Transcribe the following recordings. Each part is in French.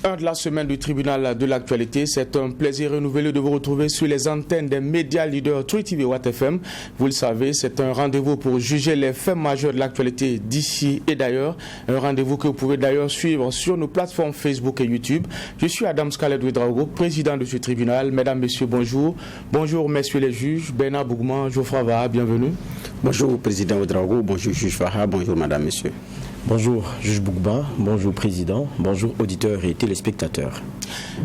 1 de la semaine du tribunal de l'actualité. C'est un plaisir renouvelé de vous retrouver sur les antennes des médias leaders True TV Watt FM. Vous le savez, c'est un rendez-vous pour juger les faits majeurs de l'actualité d'ici et d'ailleurs. Un rendez-vous que vous pouvez d'ailleurs suivre sur nos plateformes Facebook et YouTube. Je suis Adam Scarlett Ouedraogo, président de ce tribunal. Mesdames, Messieurs, bonjour. Bonjour, messieurs les juges. Bernard Bougman, Geoffroy Vaha, bienvenue. Bonjour, président Ouedraogo. Bonjour, juge Vaha. Bonjour, madame, messieurs. Bonjour, juge Bougba, bonjour président, bonjour auditeurs et téléspectateurs.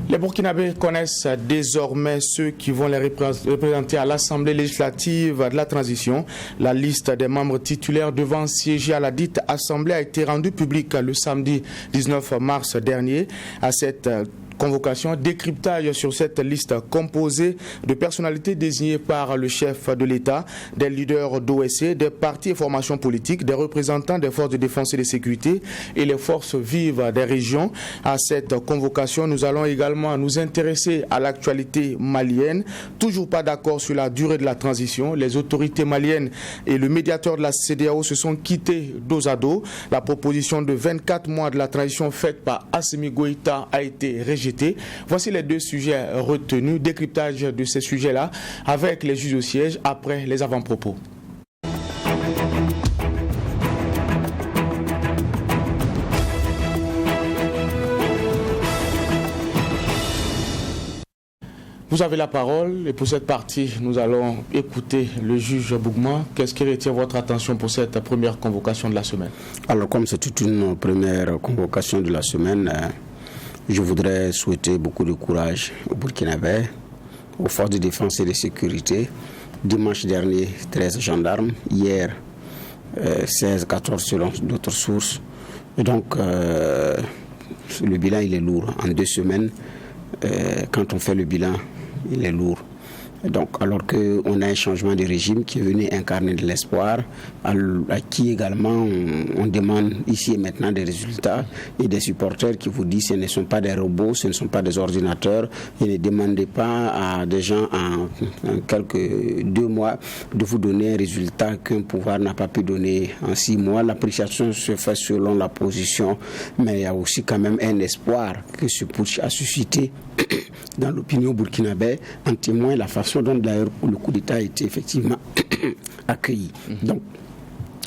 Les Burkinabés connaissent désormais ceux qui vont les représenter à l'Assemblée législative de la transition. La liste des membres titulaires devant siéger à la dite Assemblée a été rendue publique le samedi 19 mars dernier. À cette convocation, décryptage sur cette liste composée de personnalités désignées par le chef de l'État, des leaders d'OSC, des partis et formations politiques, des représentants des forces de défense et de sécurité et les forces vives des régions. À cette convocation, nous allons également nous intéresser à l'actualité malienne. Toujours pas d'accord sur la durée de la transition. Les autorités maliennes et le médiateur de la CEDEAO se sont quittés dos à dos. La proposition de 24 mois de la transition faite par Assimi Goïta a été rejetée. Voici les deux sujets retenus, décryptage de ces sujets-là avec les juges au siège après les avant-propos. Vous avez la parole et pour cette partie, nous allons écouter le juge Bougman. Qu'est-ce qui retient votre attention pour cette première convocation de la semaine? Alors, comme c'est toute une première convocation de la semaine, je voudrais souhaiter beaucoup de courage aux Burkinabés, aux forces de défense et de sécurité. Dimanche dernier, 13 gendarmes. Hier, 16, 14 selon d'autres sources. Et donc, le bilan, il est lourd. En 2 semaines, quand on fait le bilan, il est lourd. Donc, alors qu'on a un changement de régime qui est venu incarner de l'espoir, à qui également on demande ici et maintenant des résultats, et des supporters qui vous disent que ce ne sont pas des robots, ce ne sont pas des ordinateurs, et ne demandez pas à des gens en quelques 2 mois de vous donner un résultat qu'un pouvoir n'a pas pu donner en 6 mois. L'appréciation se fait selon la position, mais il y a aussi quand même un espoir que ce putsch a suscité dans l'opinion burkinabé, en témoigne la façon dont d'ailleurs le coup d'État a été effectivement accueilli. Donc,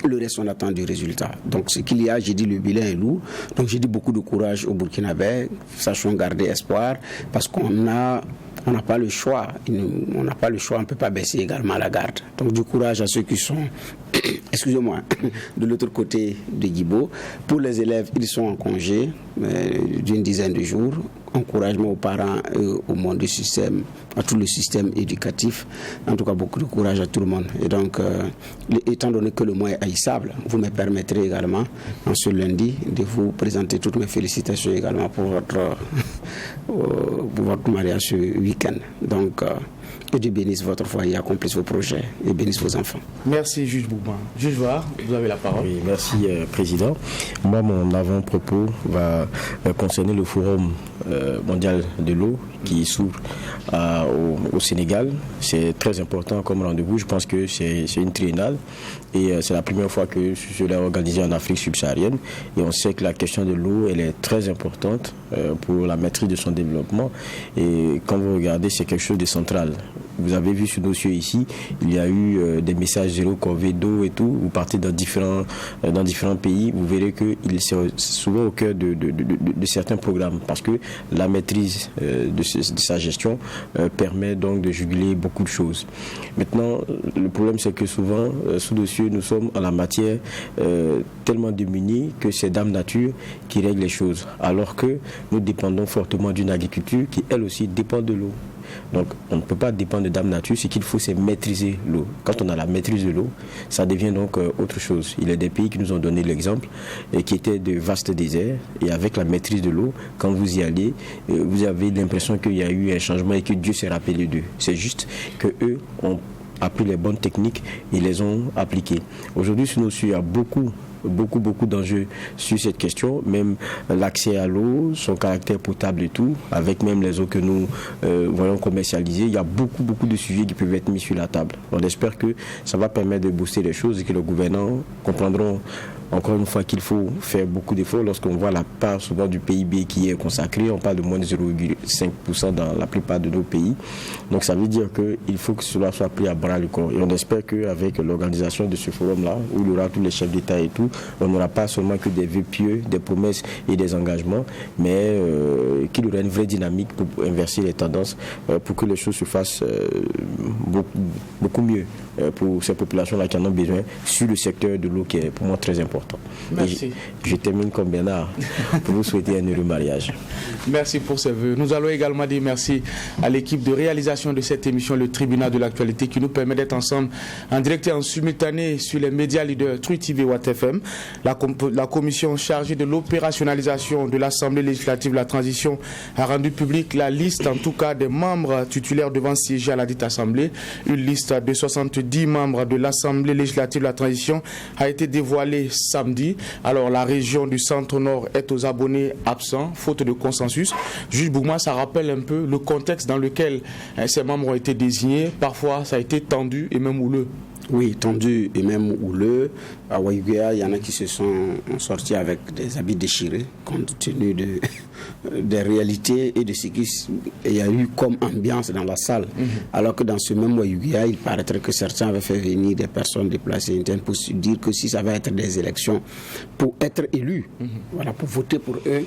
le reste, on attend du résultat. Donc, ce qu'il y a, j'ai dit, le bilan est lourd. Donc, j'ai dit beaucoup de courage aux Burkinabés. Sachons garder espoir parce qu'on n'a pas le choix. On n'a pas le choix, on ne peut pas baisser également la garde. Donc, du courage à ceux qui sont, excusez-moi, de l'autre côté de Guibo. Pour les élèves, ils sont en congé d'une dizaine de jours. Encouragement aux parents et au monde du système, à tout le système éducatif. En tout cas, beaucoup de courage à tout le monde. Et donc, étant donné que le mois est haïssable, vous me permettrez également, en ce lundi, de vous présenter toutes mes félicitations également pour votre mariage ce week-end. Donc, que Dieu bénisse votre foyer, accomplisse vos projets et bénisse vos enfants. Merci, juge Bougman. Juge Vaha, vous avez la parole. Oui, merci, président. Moi, mon avant-propos va concerner le Forum mondial de l'eau qui s'ouvre au Sénégal. C'est très important comme rendez-vous. Je pense que c'est une triennale et c'est la première fois que cela est organisé en Afrique subsaharienne. Et on sait que la question de l'eau, elle est très importante pour la maîtrise de son développement. Et quand vous regardez, c'est quelque chose de central. Vous avez vu sur nos cieux ici, il y a eu des messages zéro corvée d'eau et tout. Vous partez dans différents pays, vous verrez qu'il est souvent au cœur de certains programmes parce que la maîtrise de sa gestion permet donc de juguler beaucoup de choses. Maintenant, le problème c'est que souvent, sous nos cieux, nous sommes en la matière tellement démunis que c'est Dame Nature qui règle les choses, alors que nous dépendons fortement d'une agriculture qui elle aussi dépend de l'eau. Donc on ne peut pas dépendre de Dame Nature, ce qu'il faut c'est maîtriser l'eau. Quand on a la maîtrise de l'eau, ça devient donc autre chose. Il y a des pays qui nous ont donné l'exemple et qui étaient de vastes déserts et avec la maîtrise de l'eau, quand vous y allez, vous avez l'impression qu'il y a eu un changement et que Dieu s'est rappelé d'eux. C'est juste qu'eux ont appris les bonnes techniques et les ont appliquées. Aujourd'hui, sur nos cieux, il y a beaucoup d'enjeux sur cette question, même l'accès à l'eau, son caractère potable et tout, avec même les eaux que nous voyons commercialiser. Il y a beaucoup de sujets qui peuvent être mis sur la table. On espère que ça va permettre de booster les choses et que les gouvernants comprendront encore une fois qu'il faut faire beaucoup d'efforts lorsqu'on voit la part souvent du PIB qui est consacrée. On parle de moins de 0,5% dans la plupart de nos pays. Donc ça veut dire qu'il faut que cela soit pris à bras le corps. Et on espère qu'avec l'organisation de ce forum-là, où il y aura tous les chefs d'État et tout, on n'aura pas seulement que des vœux pieux, des promesses et des engagements, mais qu'il y aura une vraie dynamique pour inverser les tendances, pour que les choses se fassent beaucoup mieux pour ces populations-là qui en ont besoin sur le secteur de l'eau qui est pour moi très important. Merci. Et je termine comme Bernard pour vous souhaiter un heureux mariage. Merci pour ces vœux. Nous allons également dire merci à l'équipe de réalisation de cette émission, le Tribunal de l'actualité, qui nous permet d'être ensemble en direct et en simultané sur les médias leaders True TV, Watt FM. La commission chargée de l'opérationnalisation de l'Assemblée législative de la transition a rendu publique la liste, en tout cas, des membres titulaires devant siéger à la dite Assemblée. Une liste de 70 membres de l'Assemblée législative de la transition a été dévoilée samedi. Alors, la région du Centre-Nord est aux abonnés absents, faute de consensus. Juge Bougma, ça rappelle un peu le contexte dans lequel ces membres ont été désignés. Parfois, ça a été tendu et même houleux. Oui, tendu et même houleux. À Waïguéa, il y en a qui se sont sortis avec des habits déchirés, compte tenu des réalités et de ce qu'il y a eu comme ambiance dans la salle. Alors que dans ce même Waïguéa, il paraîtrait que certains avaient fait venir des personnes déplacées internes pour se dire que si ça va être des élections pour être élus, voilà, pour voter pour eux,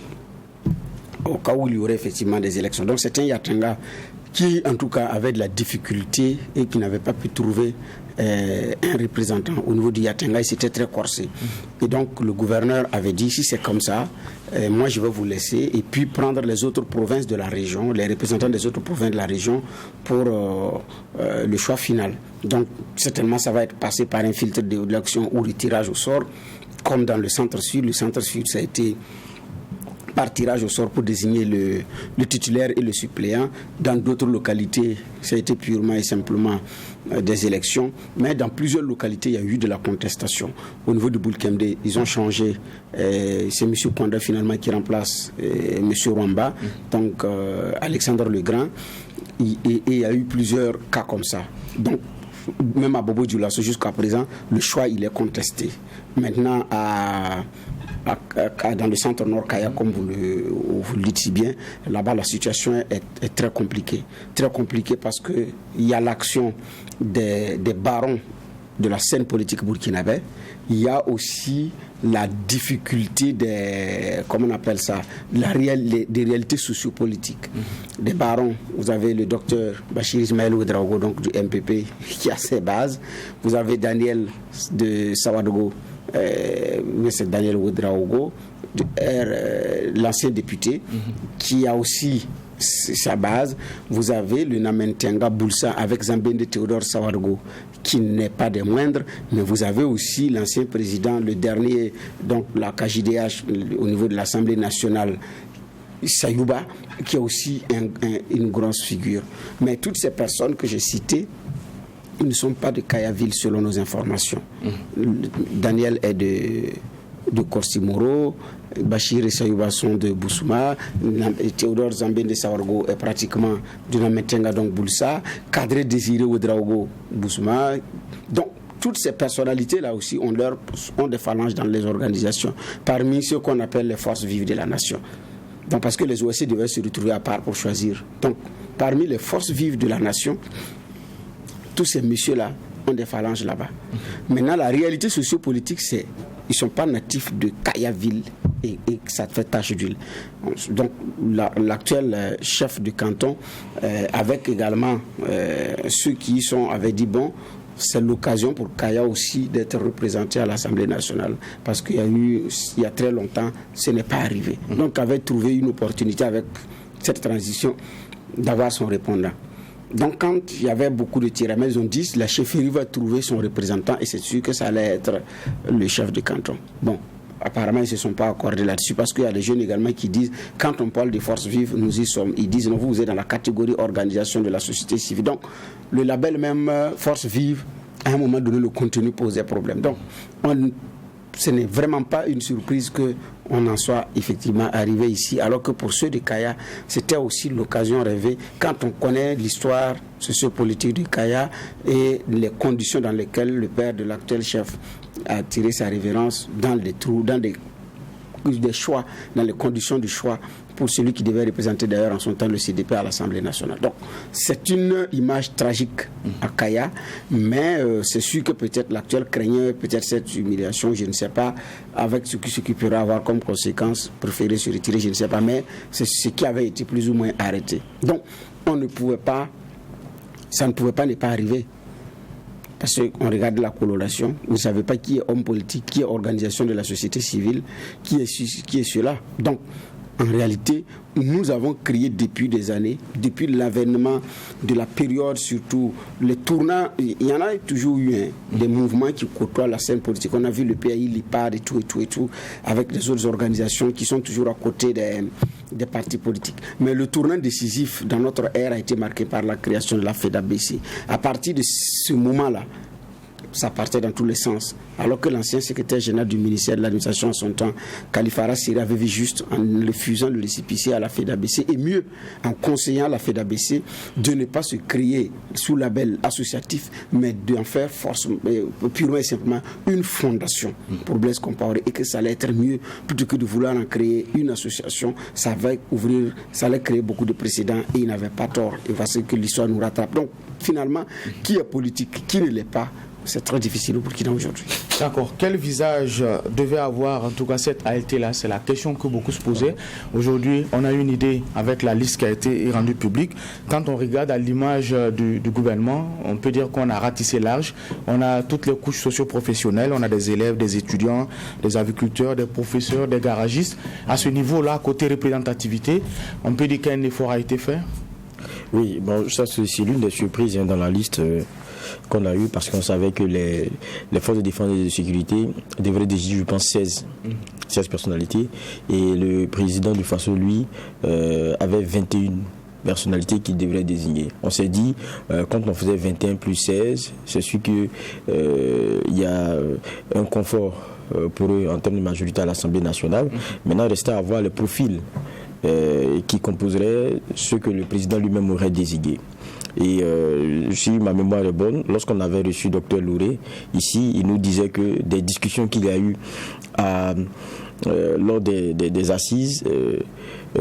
au cas où il y aurait effectivement des élections. Donc c'est un Yatanga qui, en tout cas, avait de la difficulté et qui n'avait pas pu trouver un représentant au niveau du Yatanga. Il s'était très corsé. Et donc, le gouverneur avait dit, si c'est comme ça, moi, je vais vous laisser et puis prendre les autres provinces de la région, les représentants des autres provinces de la région pour le choix final. Donc, certainement, ça va être passé par un filtre d'élection ou le tirage au sort, comme dans le Centre-Sud. Le Centre-Sud, ça a été par tirage au sort pour désigner le titulaire et le suppléant. Dans d'autres localités, ça a été purement et simplement des élections. Mais dans plusieurs localités, il y a eu de la contestation. Au niveau de Boulkemde, ils ont changé. C'est M. Kwanda finalement qui remplace M. Rwamba, donc Alexandre Legrand. Et il y a eu plusieurs cas comme ça. Donc, même à Bobo Dioulasso, jusqu'à présent, le choix, il est contesté. Maintenant, dans le centre nord Kaya, comme vous le dites si bien, là-bas la situation est très compliquée. Très compliquée parce qu'il y a l'action des barons de la scène politique burkinabé. Il y a aussi la difficulté des réalités sociopolitiques. Des barons, vous avez le docteur Bachir Ismaël Ouedraogo, donc du MPP, qui a ses bases. Vous avez Daniel de Sawadogo, c'est Daniel Ouedraogo, l'ancien député, qui a aussi sa base. Vous avez le Namentenga Boulsa avec Zambende Théodore Sawadogo, qui n'est pas des moindres, mais vous avez aussi l'ancien président, le dernier, donc la KJDH au niveau de l'Assemblée nationale, Sayouba, qui est aussi une grosse figure. Mais toutes ces personnes que j'ai citées, ils ne sont pas de Kayaville selon nos informations. Daniel est de Korsimoro, Bachir et Sayouba sont de Boussouma, Théodore Zambende Sawargo est pratiquement de Namentenga, donc Boulsa, Kadre Désiré Ouedraogo, Boussouma. Donc, toutes ces personnalités-là aussi ont des phalanges dans les organisations, parmi ceux qu'on appelle les forces vives de la nation. Donc, parce que les OSC devaient se retrouver à part pour choisir. Donc, parmi les forces vives de la nation, tous ces messieurs-là ont des phalanges là-bas. Maintenant, la réalité sociopolitique, c'est qu'ils ne sont pas natifs de Kayaville et ça fait tache d'huile. Donc, l'actuel chef du canton, avec également ceux qui y sont, avait dit, bon, c'est l'occasion pour Kaya aussi d'être représenté à l'Assemblée nationale. Parce qu'il y a très longtemps, ce n'est pas arrivé. Donc, avait trouvé une opportunité avec cette transition d'avoir son répondant. Donc, quand il y avait beaucoup de tiraillements, ils ont dit la chefferie va trouver son représentant et c'est sûr que ça allait être le chef de canton. Bon, apparemment, ils ne se sont pas accordés là-dessus parce qu'il y a des jeunes également qui disent quand on parle de forces vives, nous y sommes. Ils disent non, vous êtes dans la catégorie organisation de la société civile. Donc, le label même force vive, à un moment donné, le contenu posait problème. Donc, ce n'est vraiment pas une surprise qu'on en soit effectivement arrivé ici, alors que pour ceux de Kaya, c'était aussi l'occasion rêvée, quand on connaît l'histoire sociopolitique de Kaya et les conditions dans lesquelles le père de l'actuel chef a tiré sa révérence dans les trous, dans des choix, dans les conditions du choix pour celui qui devait représenter d'ailleurs en son temps le CDP à l'Assemblée nationale. Donc c'est une image tragique à Kaya, mais c'est sûr que peut-être l'actuel craignait peut-être cette humiliation, je ne sais pas, avec ce qui pourrait avoir comme conséquence, préférer se retirer, je ne sais pas, mais c'est ce qui avait été plus ou moins arrêté. Donc ça ne pouvait pas ne pas arriver. Parce qu'on regarde la coloration, vous ne savez pas qui est homme politique, qui est organisation de la société civile, qui est cela. Donc, en réalité, nous avons créé depuis des années, depuis l'avènement de la période, surtout les tournants, il y en a toujours eu des mouvements qui côtoient la scène politique. On a vu le PAI, l'IPAD et tout, avec les autres organisations qui sont toujours à côté des partis politiques. Mais le tournant décisif dans notre ère a été marqué par la création de la FEDABC. À partir de ce moment-là, ça partait dans tous les sens. Alors que l'ancien secrétaire général du ministère de l'administration en son temps, Kalifara Siri, avait vu juste en refusant le récépissé à la FEDABC et mieux en conseillant à la FEDABC de ne pas se créer sous label associatif, mais d'en faire purement et simplement une fondation pour Blaise Compaoré, et que ça allait être mieux plutôt que de vouloir en créer une association. Ça allait créer beaucoup de précédents et il n'avait pas tort. Et parce que l'histoire nous rattrape. Donc finalement, qui est politique, qui ne l'est pas, c'est très difficile au Burkina aujourd'hui. D'accord. Quel visage devait avoir, en tout cas, cette ALT-là? C'est la question que beaucoup se posaient. Aujourd'hui, on a une idée avec la liste qui a été rendue publique. Quand on regarde à l'image du gouvernement, on peut dire qu'on a ratissé large. On a toutes les couches socio-professionnelles. On a des élèves, des étudiants, des agriculteurs, des professeurs, des garagistes. À ce niveau-là, côté représentativité, on peut dire qu'un effort a été fait? Oui, bon, ça c'est l'une des surprises dans la liste qu'on a eu, parce qu'on savait que les forces de défense et de sécurité devraient désigner, je pense, 16 personnalités, et le président du Faso, lui, avait 21 personnalités qu'il devrait désigner. On s'est dit, quand on faisait 21 plus 16, c'est sûr qu'il y a un confort pour eux en termes de majorité à l'Assemblée nationale. Maintenant, il restait à voir le profil qui composerait ce que le président lui-même aurait désigné. Et si ma mémoire est bonne, lorsqu'on avait reçu Dr Louré ici, il nous disait que des discussions qu'il y a eu lors des assises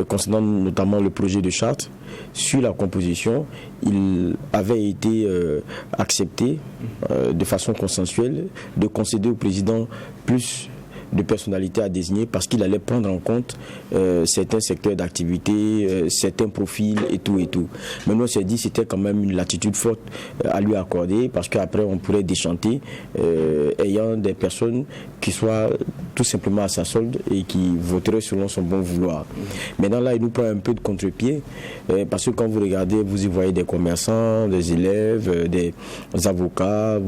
concernant notamment le projet de charte sur la composition, il avait été accepté de façon consensuelle de concéder au président plus de personnalités à désigner, parce qu'il allait prendre en compte certains secteurs d'activité, certains profils et tout. Mais nous on s'est dit que c'était quand même une latitude forte à lui accorder, parce qu'après on pourrait déchanter ayant des personnes qui soient tout simplement à sa solde et qui voteraient selon son bon vouloir. Maintenant là il nous prend un peu de contre-pied, parce que quand vous regardez, vous y voyez des commerçants, des élèves, des avocats,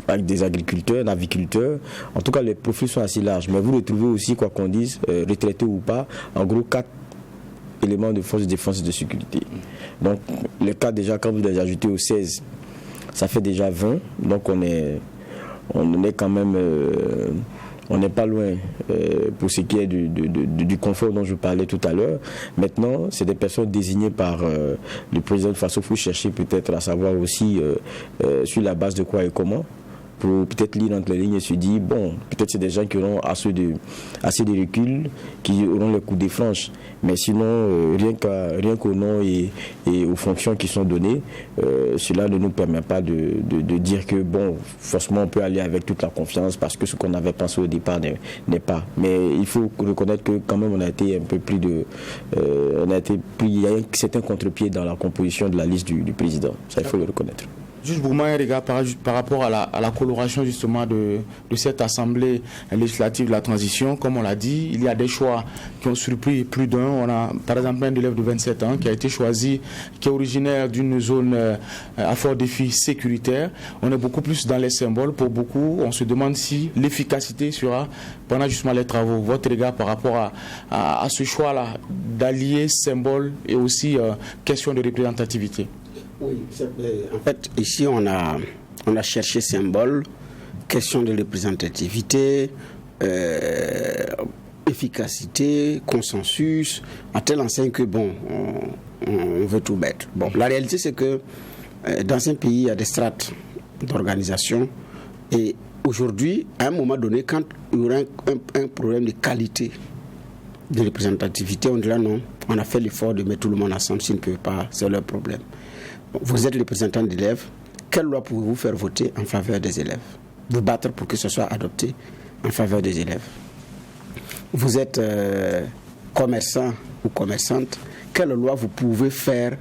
avec des agriculteurs, naviculteurs. En tout cas les profils sont assez larges. Mais vous retrouvez aussi, quoi qu'on dise, retraités ou pas, en gros 4 éléments de force de défense et de sécurité. Donc les 4 déjà, quand vous les ajoutez aux 16, ça fait déjà 20. Donc on est quand même, on n'est pas loin pour ce qui est du confort dont je parlais tout à l'heure. Maintenant, c'est des personnes désignées par le président de Faso. Il faut chercher peut-être à savoir aussi sur la base de quoi et comment, pour peut-être lire entre les lignes et se dire, bon, peut-être c'est des gens qui auront assez de recul, qui auront le coup des franches. Mais sinon, rien qu'au nom et aux fonctions qui sont données, cela ne nous permet pas de dire que, bon, forcément on peut aller avec toute la confiance, parce que ce qu'on avait pensé au départ n'est pas. Mais il faut reconnaître que quand même on a été un peu plus il y a un certain contre-pied dans la composition de la liste du président. Ça, il faut le reconnaître. Juste pour moi, un regard par rapport à la coloration justement de cette assemblée législative de la transition. Comme on l'a dit, il y a des choix qui ont surpris plus d'un. On a par exemple un élève de 27 ans qui a été choisi, qui est originaire d'une zone à fort défi sécuritaire. On est beaucoup plus dans les symboles. Pour beaucoup, on se demande si l'efficacité sera pendant justement les travaux. Votre regard par rapport à ce choix-là d'allier symbole et aussi question de représentativité. Oui, en fait, ici, on a cherché symbole, question de représentativité, efficacité, consensus, à telle enseigne que, bon, on veut tout mettre. Bon, la réalité, c'est que dans un pays, il y a des strates d'organisation et aujourd'hui, à un moment donné, quand il y aura un problème de qualité, de représentativité, on dira non, on a fait l'effort de mettre tout le monde ensemble, s'ils ne peuvent pas, c'est leur problème. Vous êtes représentant d'élèves, quelle loi pouvez-vous faire voter en faveur des élèves? Vous battre pour que ce soit adopté en faveur des élèves. Vous êtes commerçant ou commerçante, quelle loi vous pouvez faire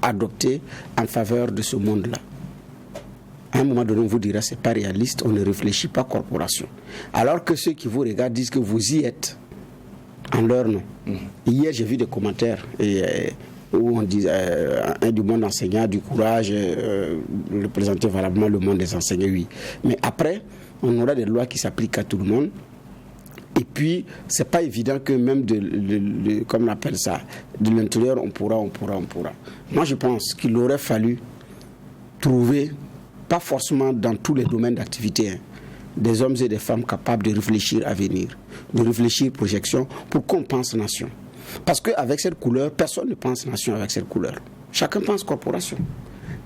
adopter en faveur de ce monde-là? À un moment donné, on vous dira c'est pas réaliste, on ne réfléchit pas corporation. Alors que ceux qui vous regardent disent que vous y êtes en leur nom. Hier, j'ai vu des commentaires où on dit un du monde enseignant, du courage, représenter valablement le monde des enseignants, oui. Mais après, on aura des lois qui s'appliquent à tout le monde. Et puis, c'est pas évident que même comme on appelle ça, de l'intérieur, on pourra. Moi, je pense qu'il aurait fallu trouver, pas forcément dans tous les domaines d'activité, hein, des hommes et des femmes capables de réfléchir à venir, de réfléchir projection pour qu'on pense nation. Parce qu'avec cette couleur, personne ne pense nation avec cette couleur. Chacun pense corporation.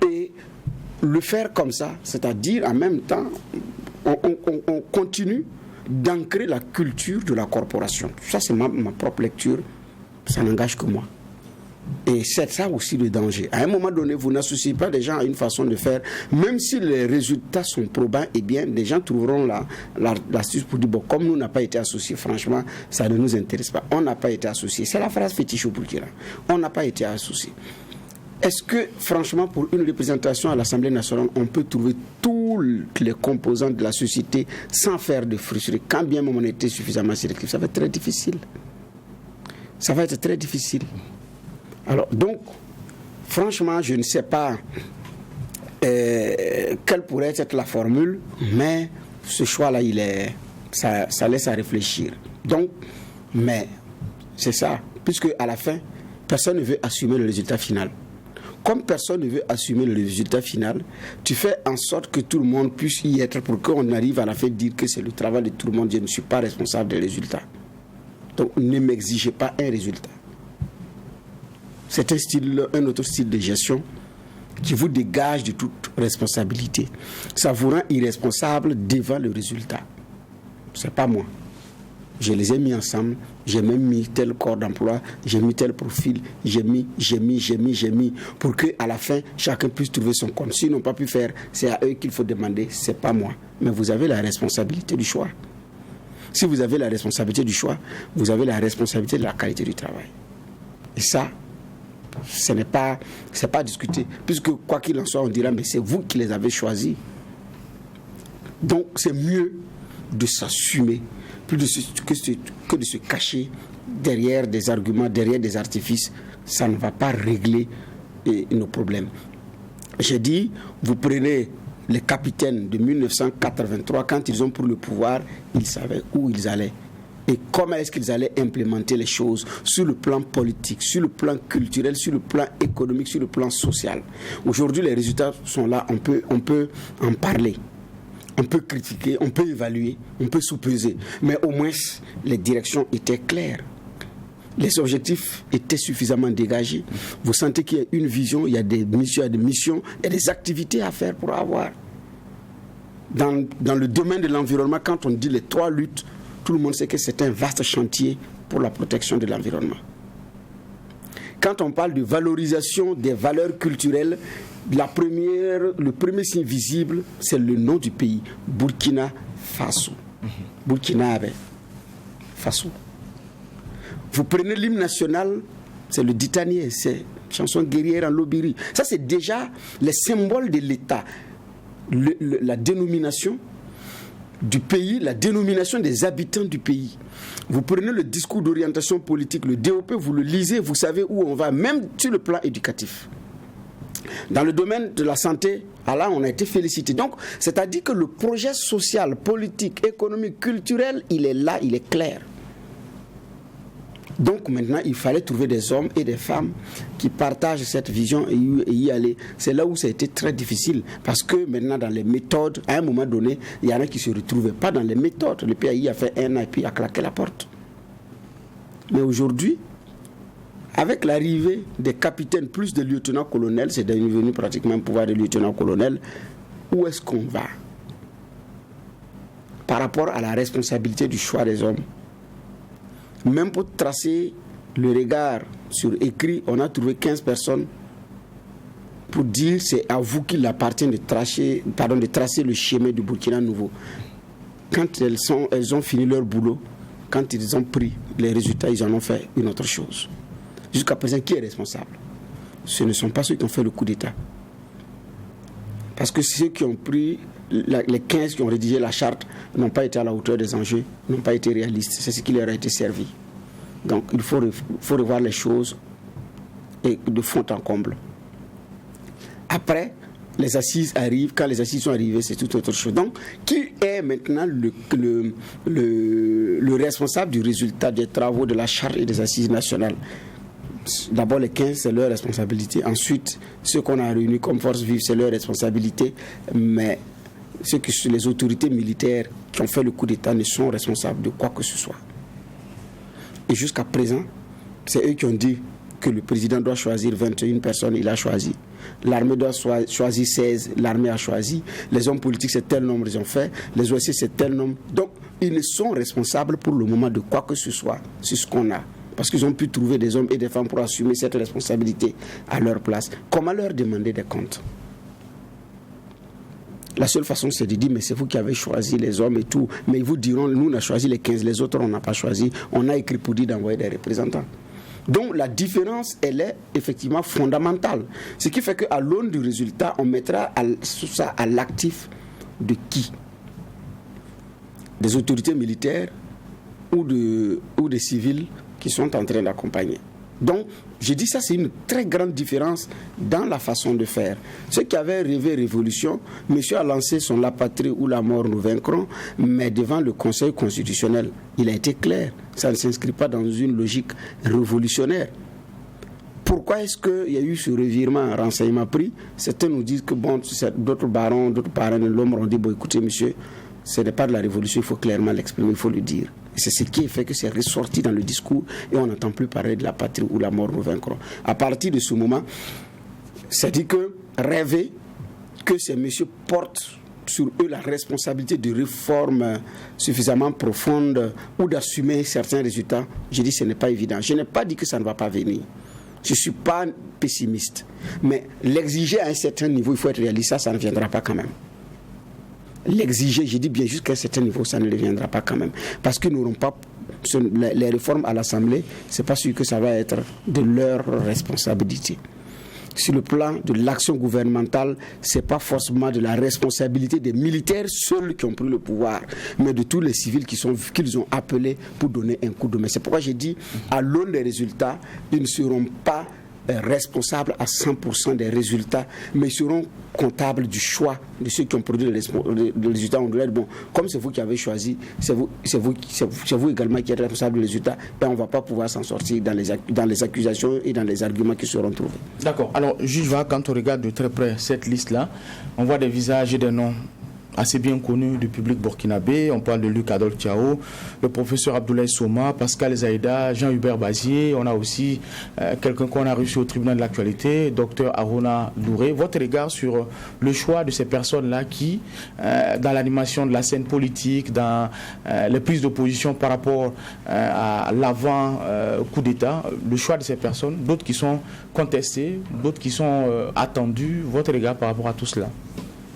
Et le faire comme ça, c'est-à-dire en même temps, on continue d'ancrer la culture de la corporation. Ça, c'est ma propre lecture. Ça n'engage que moi. Et c'est ça aussi le danger. À un moment donné, vous n'associez pas des gens à une façon de faire, même si les résultats sont probants, eh bien, des gens trouveront l'astuce pour dire, bon, comme nous n'avons pas été associés, franchement, ça ne nous intéresse pas. On n'a pas été associés. C'est la phrase fétiche au Burkina. On n'a pas été associés. Est-ce que, franchement, pour une représentation à l'Assemblée nationale, on peut trouver toutes les composantes de la société sans faire de frustrés, quand bien même on était suffisamment sélectif? Ça va être très difficile. Ça va être très difficile. Alors, donc, franchement, je ne sais pas quelle pourrait être la formule, mais ce choix-là, ça laisse à réfléchir. Donc, mais, c'est ça, puisque à la fin, personne ne veut assumer le résultat final. Comme personne ne veut assumer le résultat final, tu fais en sorte que tout le monde puisse y être pour qu'on arrive à la fin de dire que c'est le travail de tout le monde, je ne suis pas responsable des résultats. Donc, ne m'exigez pas un résultat. C'est un autre style de gestion qui vous dégage de toute responsabilité. Ça vous rend irresponsable devant le résultat. C'est pas moi. Je les ai mis ensemble, j'ai même mis tel corps d'emploi, j'ai mis tel profil, j'ai mis, pour qu'à la fin, chacun puisse trouver son compte. S'ils n'ont pas pu faire, c'est à eux qu'il faut demander, c'est pas moi. Mais vous avez la responsabilité du choix. Si vous avez la responsabilité du choix, vous avez la responsabilité de la qualité du travail. Et ça, c'est pas discuté. Puisque quoi qu'il en soit, on dira, mais c'est vous qui les avez choisis. Donc, c'est mieux de s'assumer que de se cacher derrière des arguments, derrière des artifices. Ça ne va pas régler nos problèmes. J'ai dit, vous prenez les capitaines de 1983, quand ils ont pris le pouvoir, ils savaient où ils allaient. Et comment est-ce qu'ils allaient implémenter les choses sur le plan politique, sur le plan culturel, sur le plan économique, sur le plan social. Aujourd'hui, les résultats sont là, on peut en parler. On peut critiquer, on peut évaluer, on peut sous-peser. Mais au moins, les directions étaient claires. Les objectifs étaient suffisamment dégagés. Vous sentez qu'il y a une vision, il y a des missions, il y a des activités à faire pour avoir. Dans le domaine de l'environnement, quand on dit les 3 luttes, tout le monde sait que c'est un vaste chantier pour la protection de l'environnement. Quand on parle de valorisation des valeurs culturelles, le premier signe visible, c'est le nom du pays, Burkina Faso. Burkina Faso. Vous prenez l'hymne national, c'est le Ditanier, c'est chanson guerrière en lobiri. Ça, c'est déjà les symboles de l'État. La dénomination du pays, la dénomination des habitants du pays. Vous prenez le discours d'orientation politique, le DOP, vous le lisez, vous savez où on va, même sur le plan éducatif. Dans le domaine de la santé, là, on a été félicité. Donc, c'est-à-dire que le projet social, politique, économique, culturel, il est là, il est clair. Donc maintenant, il fallait trouver des hommes et des femmes qui partagent cette vision et y aller. C'est là où ça a été très difficile. Parce que maintenant, dans les méthodes, à un moment donné, il y en a qui ne se retrouvaient pas dans les méthodes. Le PAI a fait 1 an et puis a claqué la porte. Mais aujourd'hui, avec l'arrivée des capitaines plus de lieutenants-colonels, c'est devenu pratiquement un pouvoir de lieutenant-colonel, où est-ce qu'on va? par rapport à la responsabilité du choix des hommes. Même pour tracer le regard sur écrit, on a trouvé 15 personnes pour dire c'est à vous qu'il appartient de tracer le chemin du Burkina nouveau. Quand elles ont fini leur boulot, quand ils ont pris les résultats, ils en ont fait une autre chose. Jusqu'à présent, qui est responsable? Ce ne sont pas ceux qui ont fait le coup d'État. Parce que ceux qui ont pris, les 15 qui ont rédigé la charte, n'ont pas été à la hauteur des enjeux, n'ont pas été réalistes. C'est ce qui leur a été servi. Donc il faut revoir les choses et de fond en comble. Après, les assises arrivent. Quand les assises sont arrivées, c'est toute autre chose. Donc, qui est maintenant le responsable du résultat des travaux de la charte et des assises nationales? D'abord, les 15, c'est leur responsabilité. Ensuite, ceux qu'on a réunis comme force vive, c'est leur responsabilité. Mais les autorités militaires qui ont fait le coup d'État ne sont responsables de quoi que ce soit. Et jusqu'à présent, c'est eux qui ont dit que le président doit choisir 21 personnes, il a choisi. L'armée doit choisir 16, l'armée a choisi. Les hommes politiques, c'est tel nombre, ils ont fait. Les OSC, c'est tel nombre. Donc, ils ne sont responsables pour le moment de quoi que ce soit. C'est ce qu'on a. Parce qu'ils ont pu trouver des hommes et des femmes pour assumer cette responsabilité à leur place. Comment leur demander des comptes? La seule façon, c'est de dire, mais c'est vous qui avez choisi les hommes et tout. Mais ils vous diront, nous, on a choisi les 15, les autres, on n'a pas choisi. On a écrit pour dire d'envoyer des représentants. Donc la différence, elle est effectivement fondamentale. Ce qui fait qu'à l'aune du résultat, on mettra ça à l'actif de qui? Des autorités militaires ou des civils qui sont en train d'accompagner. Donc, je dis ça, c'est une très grande différence dans la façon de faire. Ceux qui avaient rêvé révolution, monsieur a lancé son La patrie ou la mort nous vaincrons, mais devant le Conseil constitutionnel, il a été clair. Ça ne s'inscrit pas dans une logique révolutionnaire. Pourquoi est-ce qu'il y a eu ce revirement renseignement pris? Certains nous disent que bon, d'autres barons, d'autres parents de l'homme ont dit, bon écoutez monsieur, ce n'est pas de la révolution, il faut clairement l'exprimer, il faut le dire. Et c'est ce qui fait que c'est ressorti dans le discours et on n'entend plus parler de la patrie ou la mort nous vaincrons. À partir de ce moment, c'est dit que rêver que ces messieurs portent sur eux la responsabilité de réformes suffisamment profondes ou d'assumer certains résultats, je dis que ce n'est pas évident. Je n'ai pas dit que ça ne va pas venir. Je ne suis pas pessimiste. Mais l'exiger à un certain niveau, il faut être réaliste, ça ne viendra pas quand même. L'exiger, je dis bien jusqu'à un certain niveau, ça ne le viendra pas quand même. Parce qu'ils n'auront pas les réformes à l'Assemblée, c'est pas sûr que ça va être de leur responsabilité. Sur le plan de l'action gouvernementale, c'est pas forcément de la responsabilité des militaires seuls qui ont pris le pouvoir, mais de tous les civils qu'ils ont appelés pour donner un coup de main. C'est pourquoi j'ai dit, à l'aune des résultats, ils ne seront pas responsables à 100% des résultats, mais ils seront comptables du choix de ceux qui ont produit les résultats. On doit dire, bon, comme c'est vous qui avez choisi, c'est vous également qui êtes responsable des résultats, et on ne va pas pouvoir s'en sortir dans les accusations et dans les arguments qui seront trouvés. D'accord. Alors, juge Va, quand on regarde de très près cette liste-là, on voit des visages et des noms assez bien connu du public burkinabé. On parle de Luc Adolphe Thiao, le professeur Abdoulaye Soma, Pascal Zaïda, Jean-Hubert Bazier. On a aussi quelqu'un qu'on a reçu au tribunal de l'actualité, Dr Arona Louré. Votre regard sur le choix de ces personnes-là qui, dans l'animation de la scène politique, dans les prises d'opposition par rapport à l'avant coup d'État, le choix de ces personnes, d'autres qui sont contestées, d'autres qui sont attendues. Votre regard par rapport à tout cela?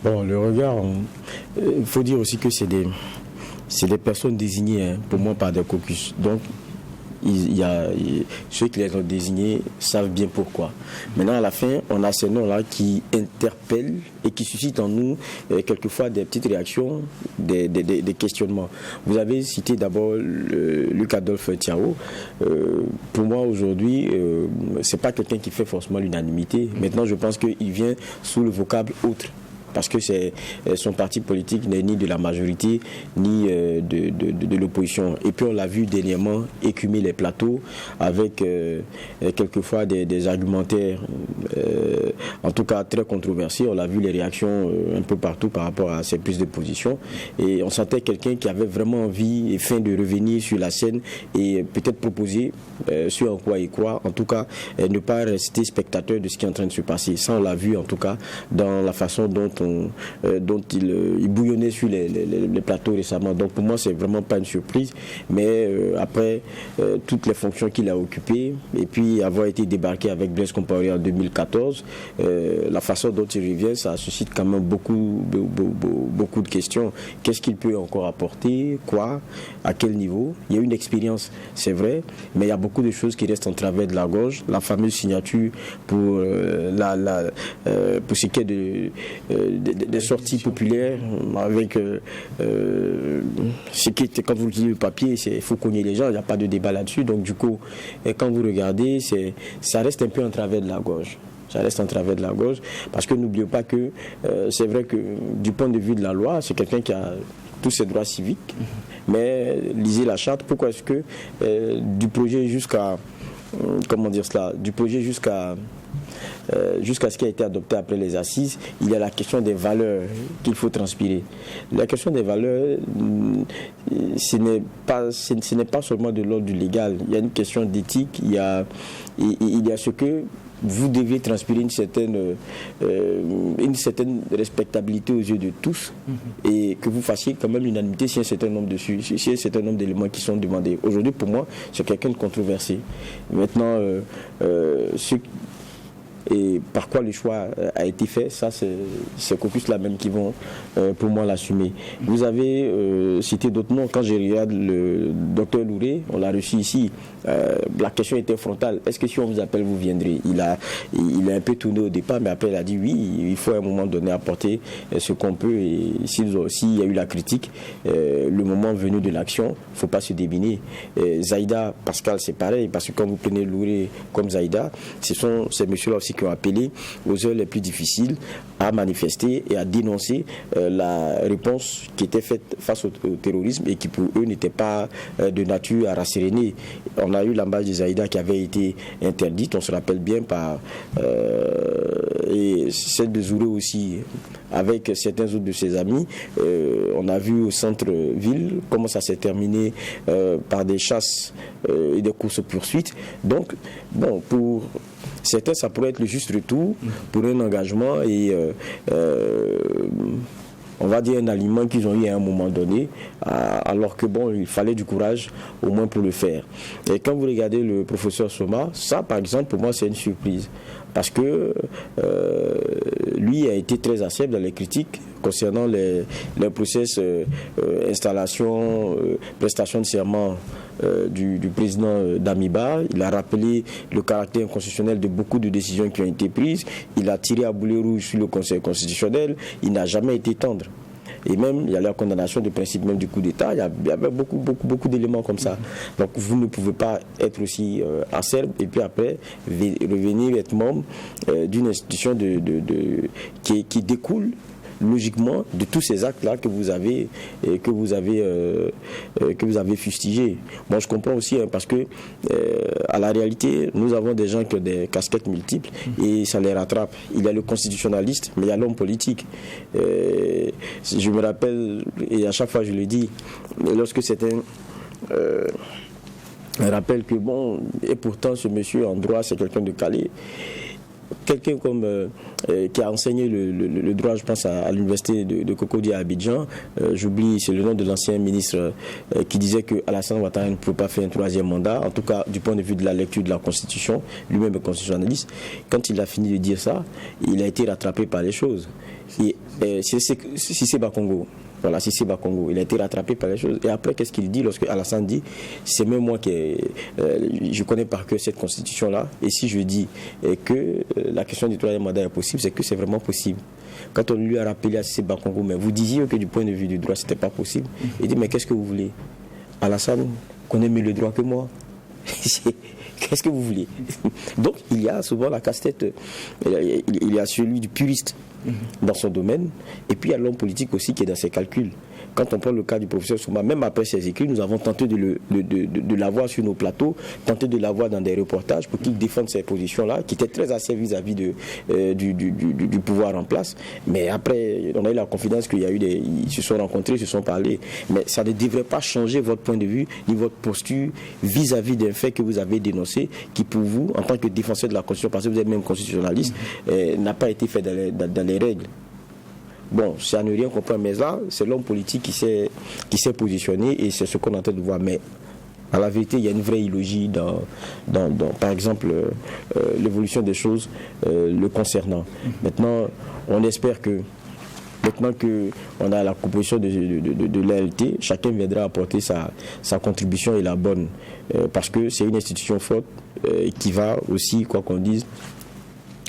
Bon, le regard, il faut dire aussi que c'est des personnes désignées pour moi par des caucus. Donc, ceux qui les ont désignés savent bien pourquoi. Maintenant, à la fin, on a ces noms-là qui interpellent et qui suscitent en nous quelquefois des petites réactions, des questionnements. Vous avez cité d'abord Luc Adolphe Thiao. Pour moi, aujourd'hui, c'est pas quelqu'un qui fait forcément l'unanimité. Maintenant, je pense qu'il vient sous le vocable autre. Parce que son parti politique n'est ni de la majorité, ni de l'opposition. Et puis on l'a vu dernièrement écumer les plateaux avec quelquefois des argumentaires, en tout cas très controversés. On l'a vu les réactions un peu partout par rapport à ces prises de position. Et on sentait quelqu'un qui avait vraiment envie et faim de revenir sur la scène et peut-être proposer ce en quoi il croit. En tout cas, ne pas rester spectateur de ce qui est en train de se passer. Ça, on l'a vu en tout cas dans la façon dont dont il bouillonnait sur les plateaux récemment. Donc pour moi, c'est vraiment pas une surprise. Mais après toutes les fonctions qu'il a occupées, et puis avoir été débarqué avec Blaise Compaoré en 2014, la façon dont il revient, ça suscite quand même beaucoup de questions. Qu'est-ce qu'il peut encore apporter? Quoi? À quel niveau? Il y a une expérience, c'est vrai, mais il y a beaucoup de choses qui restent en travers de la gorge. La fameuse signature pour pour ce qui est des sorties populaires, avec ce qui est, quand vous lisez le papier, il faut cogner les gens, il n'y a pas de débat là-dessus. Donc du coup, quand vous regardez, ça reste un peu en travers de la gorge. Ça reste en travers de la gorge, parce que n'oubliez pas que c'est vrai que du point de vue de la loi, c'est quelqu'un qui a tous ses droits civiques, mais lisez la charte. Pourquoi est-ce que du projet jusqu'à jusqu'à ce qui a été adopté après les assises, il y a la question des valeurs qu'il faut transpirer. La question des valeurs, ce n'est pas seulement de l'ordre du légal. Il y a une question d'éthique, il y a ce que vous devez transpirer une certaine respectabilité aux yeux de tous, et que vous fassiez quand même l'unanimité si un certain nombre d'éléments qui sont demandés. Aujourd'hui, pour moi, c'est quelqu'un de controversé. Maintenant, et par quoi le choix a été fait, ça c'est caucus là même qui vont pour moi l'assumer. Vous avez cité d'autres noms. Quand je regarde le docteur Louré, on l'a reçu ici, la question était frontale: est-ce que si on vous appelle vous viendrez? Il a un peu tourné au départ, mais après il a dit oui, il faut à un moment donné apporter ce qu'on peut, et s'il y a eu la critique, le moment venu de l'action, il ne faut pas se débiner. Zaïda, Pascal, c'est pareil, parce que quand vous prenez Louré comme Zaïda, ce sont ces messieurs-là aussi qui ont appelé aux heures les plus difficiles à manifester et à dénoncer la réponse qui était faite face au terrorisme, et qui pour eux n'était pas de nature à rasséréner. On a eu l'ambassade de Zaïda qui avait été interdite, on se rappelle bien, par et celle de Zouré aussi, avec certains autres de ses amis. On a vu au centre-ville comment ça s'est terminé par des chasses et des courses-poursuites. Donc, bon, pour certains, ça pourrait être le juste retour pour un engagement et on va dire un aliment qu'ils ont eu à un moment donné, alors que bon, il fallait du courage au moins pour le faire. Et quand vous regardez le professeur Soma, ça par exemple pour moi c'est une surprise, parce que lui a été très acerbe dans les critiques concernant les process installation, prestation de serment du président Damiba. Il a rappelé le caractère inconstitutionnel de beaucoup de décisions qui ont été prises. Il a tiré à boulet rouge sur le Conseil constitutionnel. Il n'a jamais été tendre. Et même, il y a la condamnation du principe même du coup d'État. Il y avait beaucoup d'éléments comme ça. Donc, vous ne pouvez pas être aussi acerbe et puis après revenir être membre d'une institution qui découle logiquement de tous ces actes-là que vous avez fustigés. Moi, je comprends aussi, parce que à la réalité, nous avons des gens qui ont des casquettes multiples et ça les rattrape. Il y a le constitutionnaliste, mais il y a l'homme politique. Je me rappelle, et à chaque fois je le dis, lorsque c'était un rappel que bon, et pourtant ce monsieur en droit, c'est quelqu'un de calé. Quelqu'un comme qui a enseigné le droit, je pense à l'université de Cocody à Abidjan, j'oublie, c'est le nom de l'ancien ministre qui disait que Alassane Ouattara ne pouvait pas faire un troisième mandat, en tout cas du point de vue de la lecture de la Constitution, lui-même est constitutionnaliste. Quand il a fini de dire ça, il a été rattrapé par les choses. Et c'est Bakongo. Voilà, Sissi Bakongo, il a été rattrapé par les choses. Et après, qu'est-ce qu'il dit lorsque Alassane dit, c'est même moi je connais par cœur cette constitution-là, et si je dis que la question du troisième mandat est possible, c'est que c'est vraiment possible. Quand on lui a rappelé à Sissi Bakongo, mais vous disiez que du point de vue du droit, c'était pas possible. Il dit, mais qu'est-ce que vous voulez? Alassane connaît mieux le droit que moi. Qu'est-ce que vous voulez? Donc, il y a souvent la casse-tête, il y a celui du puriste dans son domaine, et puis il y a l'homme politique aussi qui est dans ses calculs. Quand on prend le cas du professeur Souma, même après ses écrits, nous avons tenté de l'avoir sur nos plateaux, tenté de l'avoir dans des reportages pour qu'il défende ces positions-là, qui étaient très assez vis-à-vis du pouvoir en place. Mais après, on a eu la confidence qu'il y a eu ils se sont rencontrés, ils se sont parlé. Mais ça ne devrait pas changer votre point de vue, ni votre posture vis-à-vis d'un fait que vous avez dénoncé, qui pour vous, en tant que défenseur de la Constitution, parce que vous êtes même constitutionnaliste, n'a pas été fait dans les règles. Bon, c'est à ne rien comprendre, mais là, c'est l'homme politique qui s'est positionné et c'est ce qu'on est en train de voir. Mais à la vérité, il y a une vraie illogie dans par exemple, l'évolution des choses le concernant. Maintenant, on espère que maintenant qu'on a la composition de l'ALT, chacun viendra apporter sa contribution et la bonne. Parce que c'est une institution forte qui va aussi, quoi qu'on dise,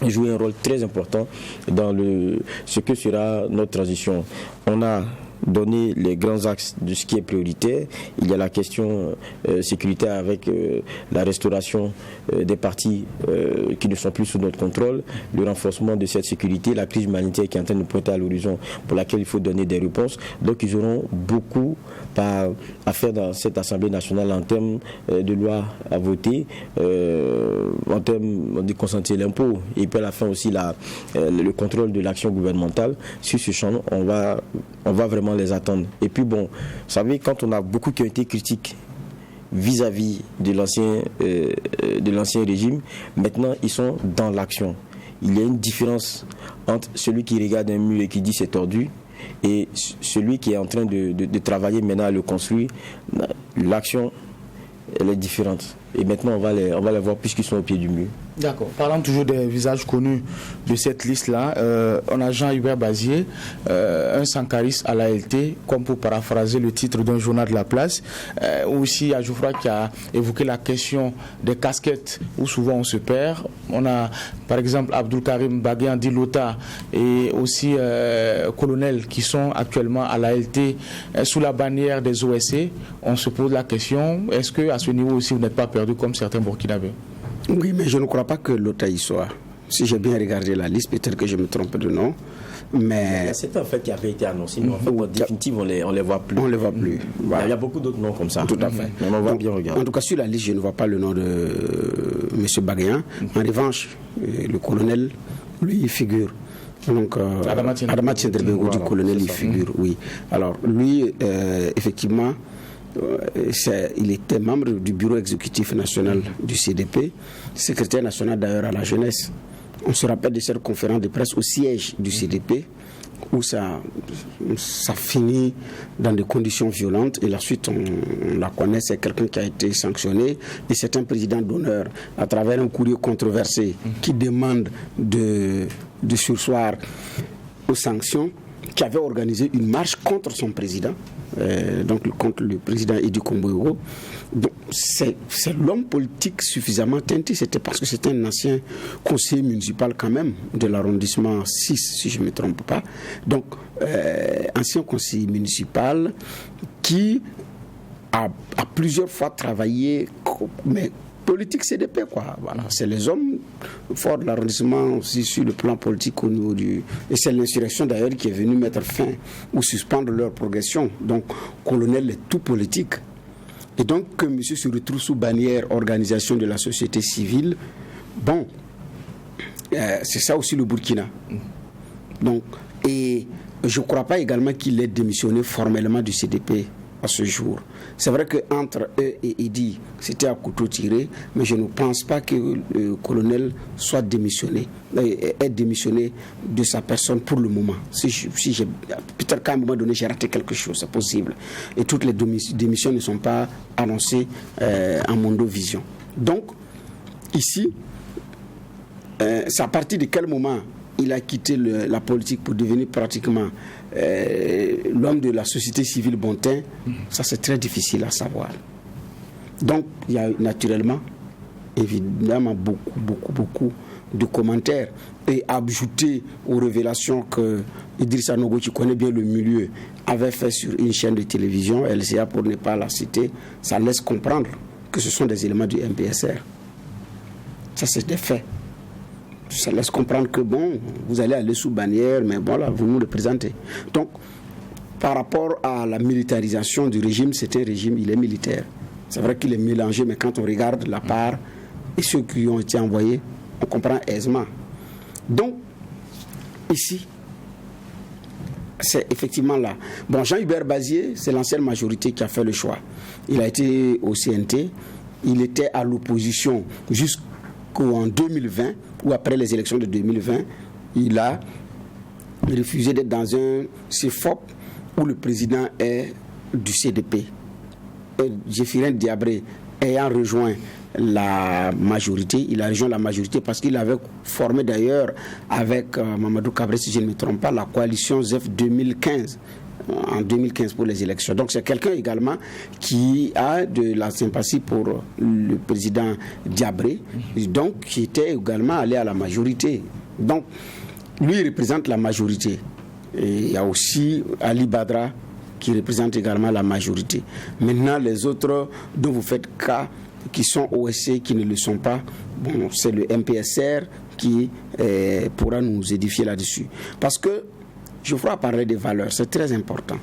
jouer un rôle très important dans ce que sera notre transition. On a donné les grands axes de ce qui est prioritaire. Il y a la question sécuritaire avec la restauration des partis qui ne sont plus sous notre contrôle, le renforcement de cette sécurité, la crise humanitaire qui est en train de pointer à l'horizon pour laquelle il faut donner des réponses. Donc ils auront beaucoup à faire dans cette Assemblée nationale en termes de loi à voter, en termes de consentir l'impôt et puis à la fin aussi le contrôle de l'action gouvernementale. Sur ce champ, on va vraiment les attendre. Et puis bon, vous savez, quand on a beaucoup qui ont été critiques vis-à-vis de l'ancien régime, maintenant ils sont dans l'action. Il y a une différence entre celui qui regarde un mur et qui dit c'est tordu et celui qui est en train de travailler maintenant à le construire. L'action, elle est différente. Et maintenant, on va les voir puisqu'ils sont au pied du mur. D'accord. Parlant toujours des visages connus de cette liste-là, on a Jean-Hubert Bazier, un sankariste à l'ALT, comme pour paraphraser le titre d'un journal de la place. Aussi, Ajoufra qui a évoqué la question des casquettes où souvent on se perd. On a par exemple Abdul Karim Baguian Dilota et aussi colonel qui sont actuellement à l'ALT sous la bannière des OSC. On se pose la question, est-ce qu'à ce niveau aussi vous n'êtes pas perdu comme certains Burkinabés? Oui, mais je ne crois pas que l'OTA y soit. Si j'ai bien regardé la liste, peut-être que je me trompe de nom. Mais c'est un fait qui avait été annoncé. Mais en fait, en définitive, on les voit plus. On les voit plus. Voilà. Il y a beaucoup d'autres noms comme ça. Tout à fait. Mais on va bien regarder. En tout cas, sur la liste, je ne vois pas le nom de M. Baguian. En revanche, le colonel, lui, il figure. Donc, Adama Tiendrebego du colonel, il figure, oui. Alors, lui, effectivement, il était membre du bureau exécutif national du CDP, secrétaire national d'ailleurs à la jeunesse. On se rappelle de cette conférence de presse au siège du CDP où ça finit dans des conditions violentes et la suite on la connaît, c'est quelqu'un qui a été sanctionné et c'est un président d'honneur à travers un courrier controversé qui demande de surseoir aux sanctions, qui avait organisé une marche contre son président, donc contre le président Idi Kombo. Donc c'est l'homme politique suffisamment teinté, c'était parce que c'est un ancien conseiller municipal quand même de l'arrondissement 6, si je ne me trompe pas. Donc ancien conseiller municipal qui a plusieurs fois travaillé, mais politique CDP, quoi. Voilà. C'est les hommes forts de l'arrondissement aussi sur le plan politique au niveau du... Et c'est l'insurrection d'ailleurs qui est venue mettre fin ou suspendre leur progression. Donc, colonel est tout politique. Et donc, que monsieur se retrouve sous bannière organisation de la société civile, bon, c'est ça aussi le Burkina. Donc, et je ne crois pas également qu'il ait démissionné formellement du CDP à ce jour. C'est vrai qu'entre eux et Idi, c'était à couteau tiré, mais je ne pense pas que le colonel soit démissionné, ait démissionné de sa personne pour le moment. Peut-être qu'à un moment donné, j'ai raté quelque chose, c'est possible. Et toutes les démissions ne sont pas annoncées en Mondovision. Donc, ici, c'est à partir de quel moment il a quitté la politique pour devenir pratiquement l'homme de la société civile bontain, ça c'est très difficile à savoir. Donc il y a naturellement, évidemment, beaucoup de commentaires et ajouter aux révélations que Idrissa Nogo, qui connaît bien le milieu, avait fait sur une chaîne de télévision, LCA pour ne pas la citer, ça laisse comprendre que ce sont des éléments du MPSR. Ça c'est des faits. Ça laisse comprendre que bon, vous allez aller sous bannière, mais bon là, vous nous représentez. Donc, par rapport à la militarisation du régime, c'est un régime, il est militaire. C'est vrai qu'il est mélangé, mais quand on regarde la part et ceux qui ont été envoyés, on comprend aisément. Donc, ici, c'est effectivement là. Bon, Jean-Hubert Bazier, c'est l'ancienne majorité qui a fait le choix. Il a été au CNT, il était à l'opposition jusqu'en 2020, ou après les élections de 2020, il a refusé d'être dans un CFOP où le président est du CDP. Zéphirin Diabré ayant rejoint la majorité, il a rejoint la majorité parce qu'il avait formé d'ailleurs avec Mamadou Kabré, si je ne me trompe pas, la coalition ZEF 2015, en 2015 pour les élections. Donc c'est quelqu'un également qui a de la sympathie pour le président Diabré, donc qui était également allé à la majorité. Donc lui il représente la majorité. Et il y a aussi Ali Badra qui représente également la majorité. Maintenant les autres dont vous faites cas, qui sont OSC, qui ne le sont pas, bon, c'est le MPSR qui pourra nous édifier là-dessus. Parce que je ferai parler des valeurs, c'est très important.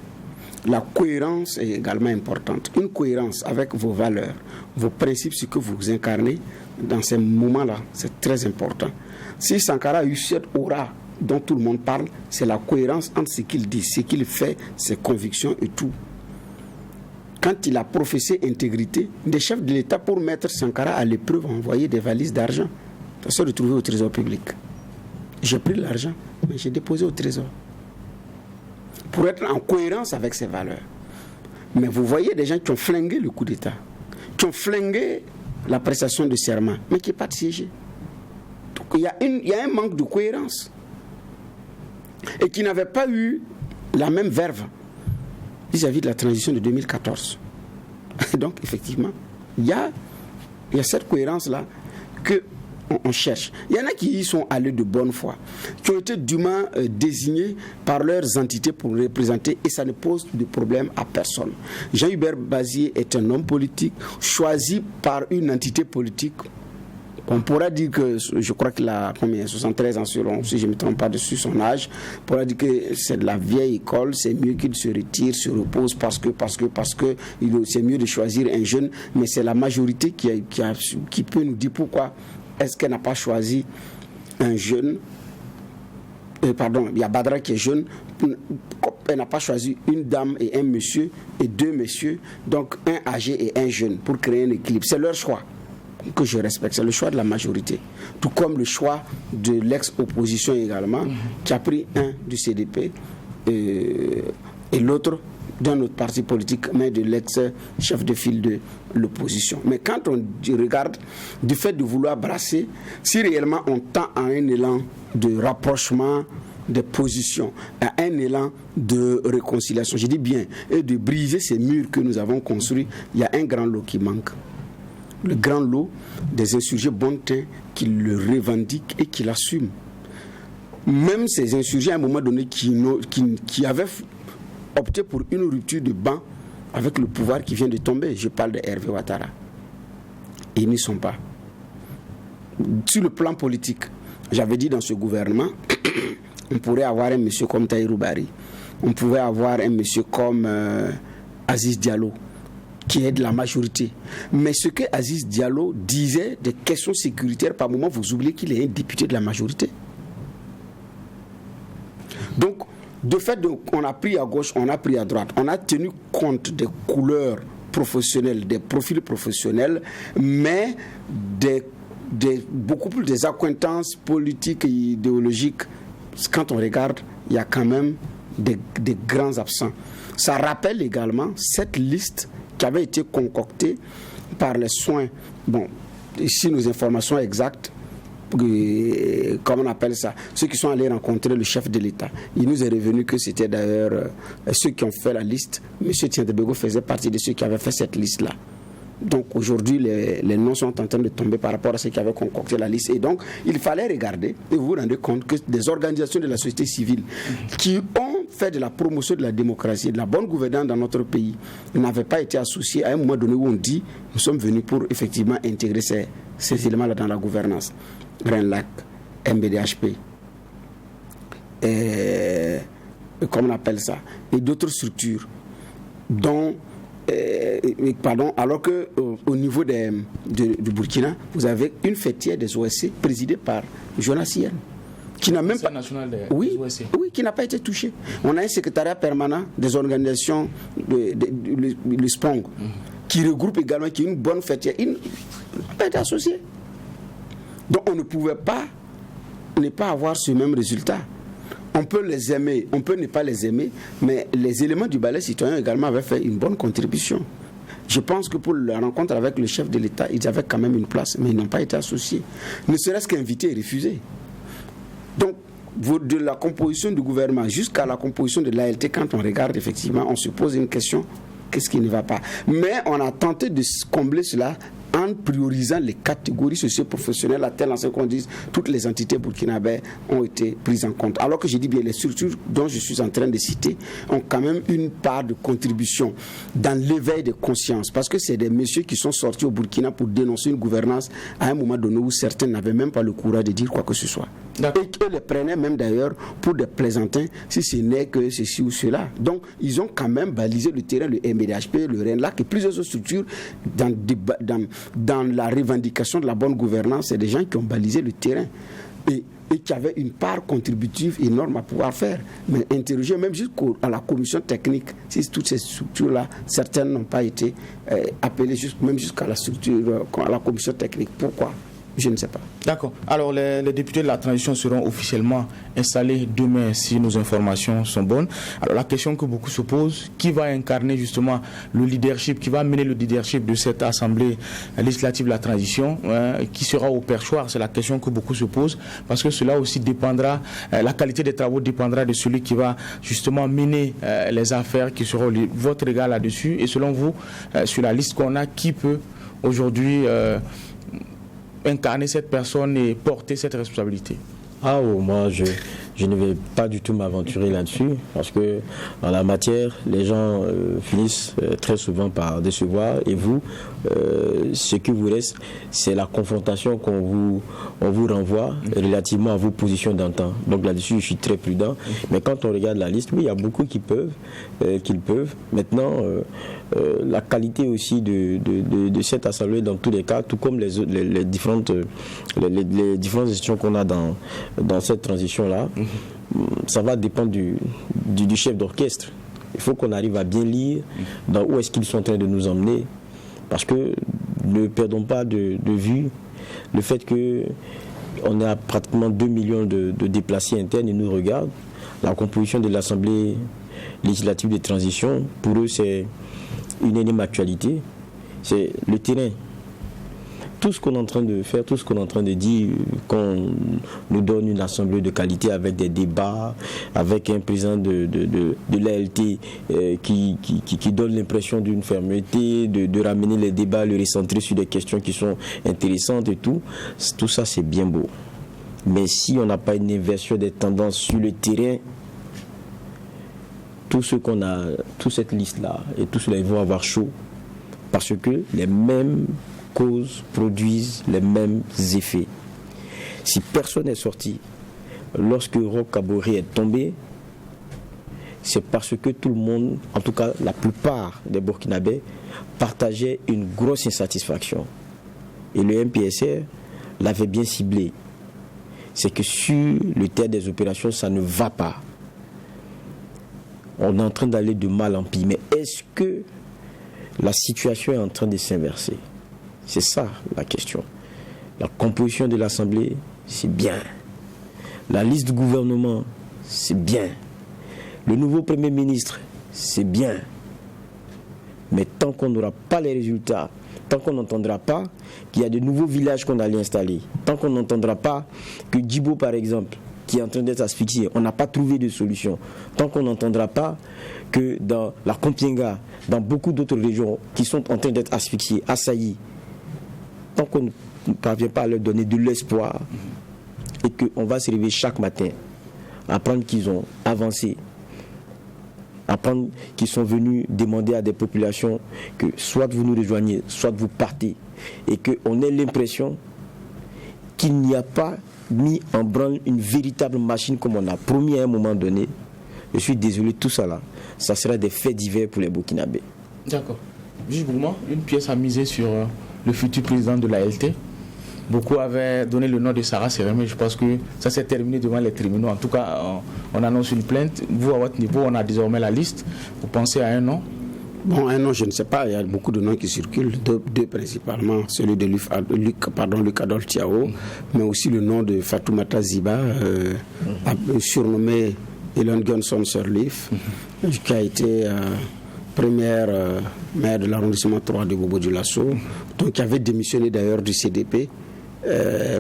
La cohérence est également importante. Une cohérence avec vos valeurs, vos principes, ce que vous incarnez dans ces moments-là, c'est très important. Si Sankara a eu cette aura dont tout le monde parle, c'est la cohérence entre ce qu'il dit, ce qu'il fait, ses convictions et tout. Quand il a professé intégrité, des chefs de l'État, pour mettre Sankara à l'épreuve, ont envoyé des valises d'argent. Ça s'est retrouvé au trésor public. J'ai pris l'argent, mais j'ai déposé au trésor. Pour être en cohérence avec ses valeurs. Mais vous voyez des gens qui ont flingué le coup d'État, qui ont flingué la prestation de serment, mais qui n'est pas siégé. Donc il y a un manque de cohérence. Et qui n'avaient pas eu la même verve vis-à-vis de la transition de 2014. Donc, effectivement, il y a cette cohérence-là qu'on cherche. Il y en a qui y sont allés de bonne foi, qui ont été dûment désignés par leurs entités pour représenter, et ça ne pose de problème à personne. Jean-Hubert Bazier est un homme politique choisi par une entité politique. On pourra dire que, je crois qu'il a 73 ans selon, si je ne me trompe pas dessus son âge, on pourra dire que c'est de la vieille école, c'est mieux qu'il se retire, se repose parce que c'est mieux de choisir un jeune, mais c'est la majorité qui peut nous dire pourquoi est-ce qu'elle n'a pas choisi un jeune, il y a Badra qui est jeune, elle n'a pas choisi une dame et un monsieur, et deux messieurs, donc un âgé et un jeune, pour créer un équilibre. C'est leur choix que je respecte, c'est le choix de la majorité, tout comme le choix de l'ex-opposition également, qui a pris un du CDP et l'autre d'un autre parti politique, mais de l'ex-chef de file de l'opposition. Mais quand on regarde, du fait de vouloir brasser, si réellement on tend à un élan de rapprochement des positions, à un élan de réconciliation, je dis bien, et de briser ces murs que nous avons construits, il y a un grand lot qui manque. Le grand lot des insurgés bon teint qui le revendiquent et qui l'assument. Même ces insurgés, à un moment donné, qui avaient opté pour une rupture de banc avec le pouvoir qui vient de tomber. Je parle de Hervé Ouattara. Et ils n'y sont pas. Sur le plan politique, j'avais dit dans ce gouvernement, on pourrait avoir un monsieur comme Tahirou Bari. On pouvait avoir un monsieur comme Aziz Diallo, qui est de la majorité. Mais ce que Aziz Diallo disait des questions sécuritaires, par moment, vous oubliez qu'il est un député de la majorité. Donc, de fait, on a pris à gauche, on a pris à droite, on a tenu compte des couleurs professionnelles, des profils professionnels, mais beaucoup plus des accointances politiques et idéologiques. Quand on regarde, il y a quand même des grands absents. Ça rappelle également cette liste qui avait été concoctée par les soins. Bon, ici nos informations exactes, comment on appelle ça, ceux qui sont allés rencontrer le chef de l'État. Il nous est revenu que c'était d'ailleurs ceux qui ont fait la liste. M. Tiendebego faisait partie de ceux qui avaient fait cette liste-là. Donc aujourd'hui, les noms sont en train de tomber par rapport à ceux qui avaient concocté la liste. Et donc, il fallait regarder, et vous vous rendez compte que des organisations de la société civile qui ont fait de la promotion de la démocratie, de la bonne gouvernance dans notre pays, n'avaient pas été associées à un moment donné où on dit nous sommes venus pour effectivement intégrer ces éléments-là dans la gouvernance. Renlac, MBDHP, comment on appelle ça, et d'autres structures dont alors que au niveau du Burkina, vous avez une fêtière des OSC présidée par Jonas Yen, qui n'a même pas oui, qui n'a pas été touché. On a un secrétariat permanent des organisations le SPONG, qui regroupe également, qui est une bonne fêtière, il n'a pas été associé. Donc on ne pouvait pas ne pas avoir ce même résultat. On peut les aimer, on peut ne pas les aimer, mais les éléments du balai citoyen également avaient fait une bonne contribution. Je pense que pour la rencontre avec le chef de l'État, ils avaient quand même une place, mais ils n'ont pas été associés. Ne serait-ce qu'invités et refusés. Donc, de la composition du gouvernement jusqu'à la composition de l'ALT, quand on regarde effectivement, on se pose une question, qu'est-ce qui ne va pas? Mais on a tenté de combler cela en priorisant les catégories socio-professionnelles, à telle enseigne qu'on dise toutes les entités burkinabées ont été prises en compte. Alors que je dis bien, les structures dont je suis en train de citer ont quand même une part de contribution dans l'éveil de conscience, parce que c'est des messieurs qui sont sortis au Burkina pour dénoncer une gouvernance à un moment donné où certains n'avaient même pas le courage de dire quoi que ce soit. Et qu'ils les prenaient même d'ailleurs pour des plaisantins, si ce n'est que ceci ou cela. Donc ils ont quand même balisé le terrain, le MDHP, le RENLAC et plusieurs autres structures dans la revendication de la bonne gouvernance. C'est des gens qui ont balisé le terrain et qui avaient une part contributive énorme à pouvoir faire. Mais interroger même jusqu'à la commission technique, si toutes ces structures-là, certaines n'ont pas été appelées même jusqu'à la structure, à la commission technique. Pourquoi? Je ne sais pas. D'accord. Alors, les députés de la transition seront officiellement installés demain si nos informations sont bonnes. Alors, la question que beaucoup se posent, qui va incarner justement le leadership, qui va mener le leadership de cette assemblée législative de la transition, qui sera au perchoir? C'est la question que beaucoup se posent, parce que cela aussi dépendra, la qualité des travaux dépendra de celui qui va justement mener les affaires, qui seront votre regard là-dessus. Et selon vous, sur la liste qu'on a, qui peut aujourd'hui incarner cette personne et porter cette responsabilité? Moi, je ne vais pas du tout m'aventurer là-dessus, parce que en la matière, les gens finissent très souvent par décevoir, et vous, ce qui vous reste, c'est la confrontation on vous renvoie relativement à vos positions d'antan. Donc là-dessus, je suis très prudent. Mais quand on regarde la liste, oui, il y a beaucoup qui peuvent. Maintenant, la qualité aussi de cette assemblée, dans tous les cas, tout comme les différentes institutions qu'on a dans cette transition-là, ça va dépendre du chef d'orchestre. Il faut qu'on arrive à bien lire dans où est-ce qu'ils sont en train de nous emmener, parce que ne perdons pas de vue le fait qu'on a pratiquement 2 millions de déplacés internes et nous regardent. La composition de l'Assemblée législative de transition, pour eux, c'est une énième actualité. C'est le terrain. Tout ce qu'on est en train de faire, tout ce qu'on est en train de dire, qu'on nous donne une assemblée de qualité avec des débats, avec un président de l'ALT qui donne l'impression d'une fermeté, de ramener les débats, le recentrer sur des questions qui sont intéressantes et tout ça c'est bien beau. Mais si on n'a pas une inversion des tendances sur le terrain, tout ce qu'on a, toute cette liste-là et tout cela, ils vont avoir chaud, parce que les mêmes causes produisent les mêmes effets. Si personne n'est sorti lorsque Roch Kaboré est tombé, c'est parce que tout le monde, en tout cas la plupart des Burkinabés, partageaient une grosse insatisfaction. Et le MPSR l'avait bien ciblé. C'est que sur le théâtre des opérations, ça ne va pas. On est en train d'aller de mal en pis. Mais est-ce que la situation est en train de s'inverser? C'est ça la question. La composition de l'Assemblée, c'est bien. La liste du gouvernement, c'est bien. Le nouveau Premier ministre, c'est bien. Mais tant qu'on n'aura pas les résultats, tant qu'on n'entendra pas qu'il y a de nouveaux villages qu'on allait installer, tant qu'on n'entendra pas que Djibo, par exemple, qui est en train d'être asphyxié, on n'a pas trouvé de solution, tant qu'on n'entendra pas que dans la Kompienga, dans beaucoup d'autres régions qui sont en train d'être asphyxiées, assaillies, tant qu'on ne parvient pas à leur donner de l'espoir et qu'on va se réveiller chaque matin, apprendre qu'ils ont avancé, apprendre qu'ils sont venus demander à des populations que soit vous nous rejoignez, soit vous partez, et qu'on ait l'impression qu'il n'y a pas mis en branle une véritable machine comme on a promis à un moment donné. Je suis désolé, tout ça là, ça sera des faits divers pour les Burkinabés. D'accord. Juste pour moi, une pièce à miser sur le futur président de l'ALT. Beaucoup avaient donné le nom de Sarah Sérémé. Je pense que ça s'est terminé devant les tribunaux. En tout cas, on annonce une plainte. Vous, à votre niveau, on a désormais la liste. Vous pensez à un nom? Bon, un nom, je ne sais pas, il y a beaucoup de noms qui circulent, deux principalement, celui de Luc Adolphe Thiaw, mais aussi le nom de Fatoumata Ziba, surnommée Elon Gunson Sirleaf, qui a été première maire de l'arrondissement 3 de Bobo-Dioulasso, donc qui avait démissionné d'ailleurs du CDP,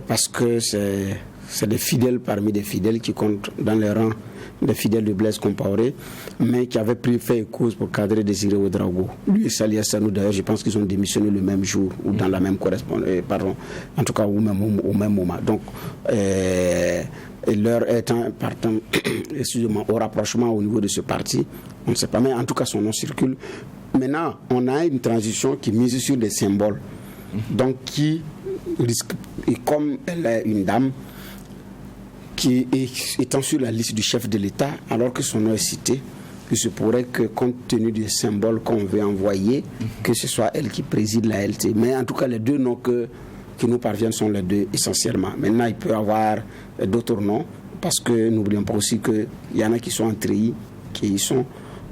parce que c'est des fidèles parmi des fidèles qui comptent dans les rangs des fidèles de Blaise Compaoré, mais qui avait pris fait et cause pour cadrer Désiré Ouedraogo. Lui et Salia Sanou, d'ailleurs, je pense qu'ils ont démissionné le même jour ou dans la même correspondance, en tout cas au même moment. Donc, et leur étant partant, au rapprochement au niveau de ce parti, on ne sait pas, mais en tout cas son nom circule. Maintenant, on a une transition qui mise sur des symboles, donc qui risque, et comme elle est une dame, qui étant sur la liste du chef de l'État, alors que son nom est cité, il se pourrait que, compte tenu des symboles qu'on veut envoyer, que ce soit elle qui préside la LT. Mais en tout cas, les deux noms qui nous parviennent sont les deux essentiellement. Maintenant, il peut y avoir d'autres noms, parce que n'oublions pas aussi qu'il y en a qui sont en treillis, qui y sont.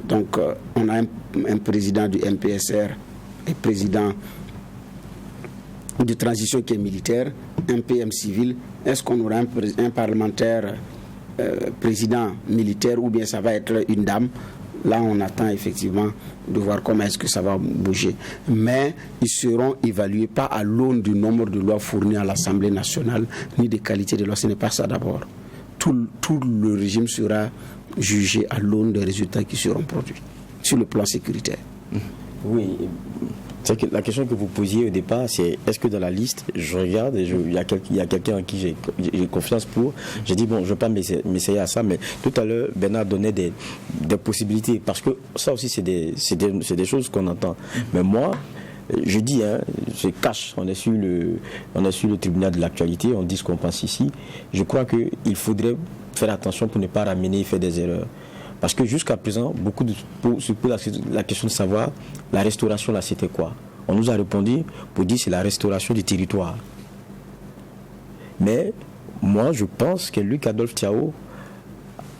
Donc, on a un président du MPSR et président de transition qui est militaire, un PM civil. Est-ce qu'on aura un parlementaire président militaire ou bien ça va être une dame? Là, on attend effectivement de voir comment est-ce que ça va bouger. Mais ils seront évalués pas à l'aune du nombre de lois fournies à l'Assemblée nationale, ni des qualités de lois. Ce n'est pas ça d'abord. Tout le régime sera jugé à l'aune des résultats qui seront produits sur le plan sécuritaire. Oui. C'est que la question que vous posiez au départ, c'est est-ce que dans la liste, je regarde et il y a quelqu'un en qui j'ai confiance pour. J'ai dit, bon, je ne vais pas m'essayer à ça, mais tout à l'heure, Bernard donnait des possibilités, parce que ça aussi, c'est des choses qu'on entend. Mais moi, je dis, je cache, on est sur le tribunal de l'actualité, on dit ce qu'on pense ici. Je crois qu'il faudrait faire attention pour ne pas ramener et faire des erreurs. Parce que jusqu'à présent, beaucoup se posent la question de savoir la restauration, là, c'était quoi? On nous a répondu pour dire c'est la restauration du territoire. Mais moi, je pense que Luc Adolphe Thiaw,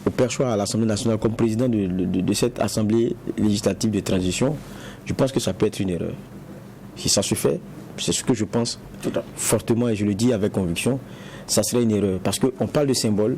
au perchoir à l'Assemblée nationale comme président de cette Assemblée législative de transition, je pense que ça peut être une erreur. Si ça se fait, c'est ce que je pense fortement et je le dis avec conviction, ça serait une erreur. Parce qu'on parle de symbole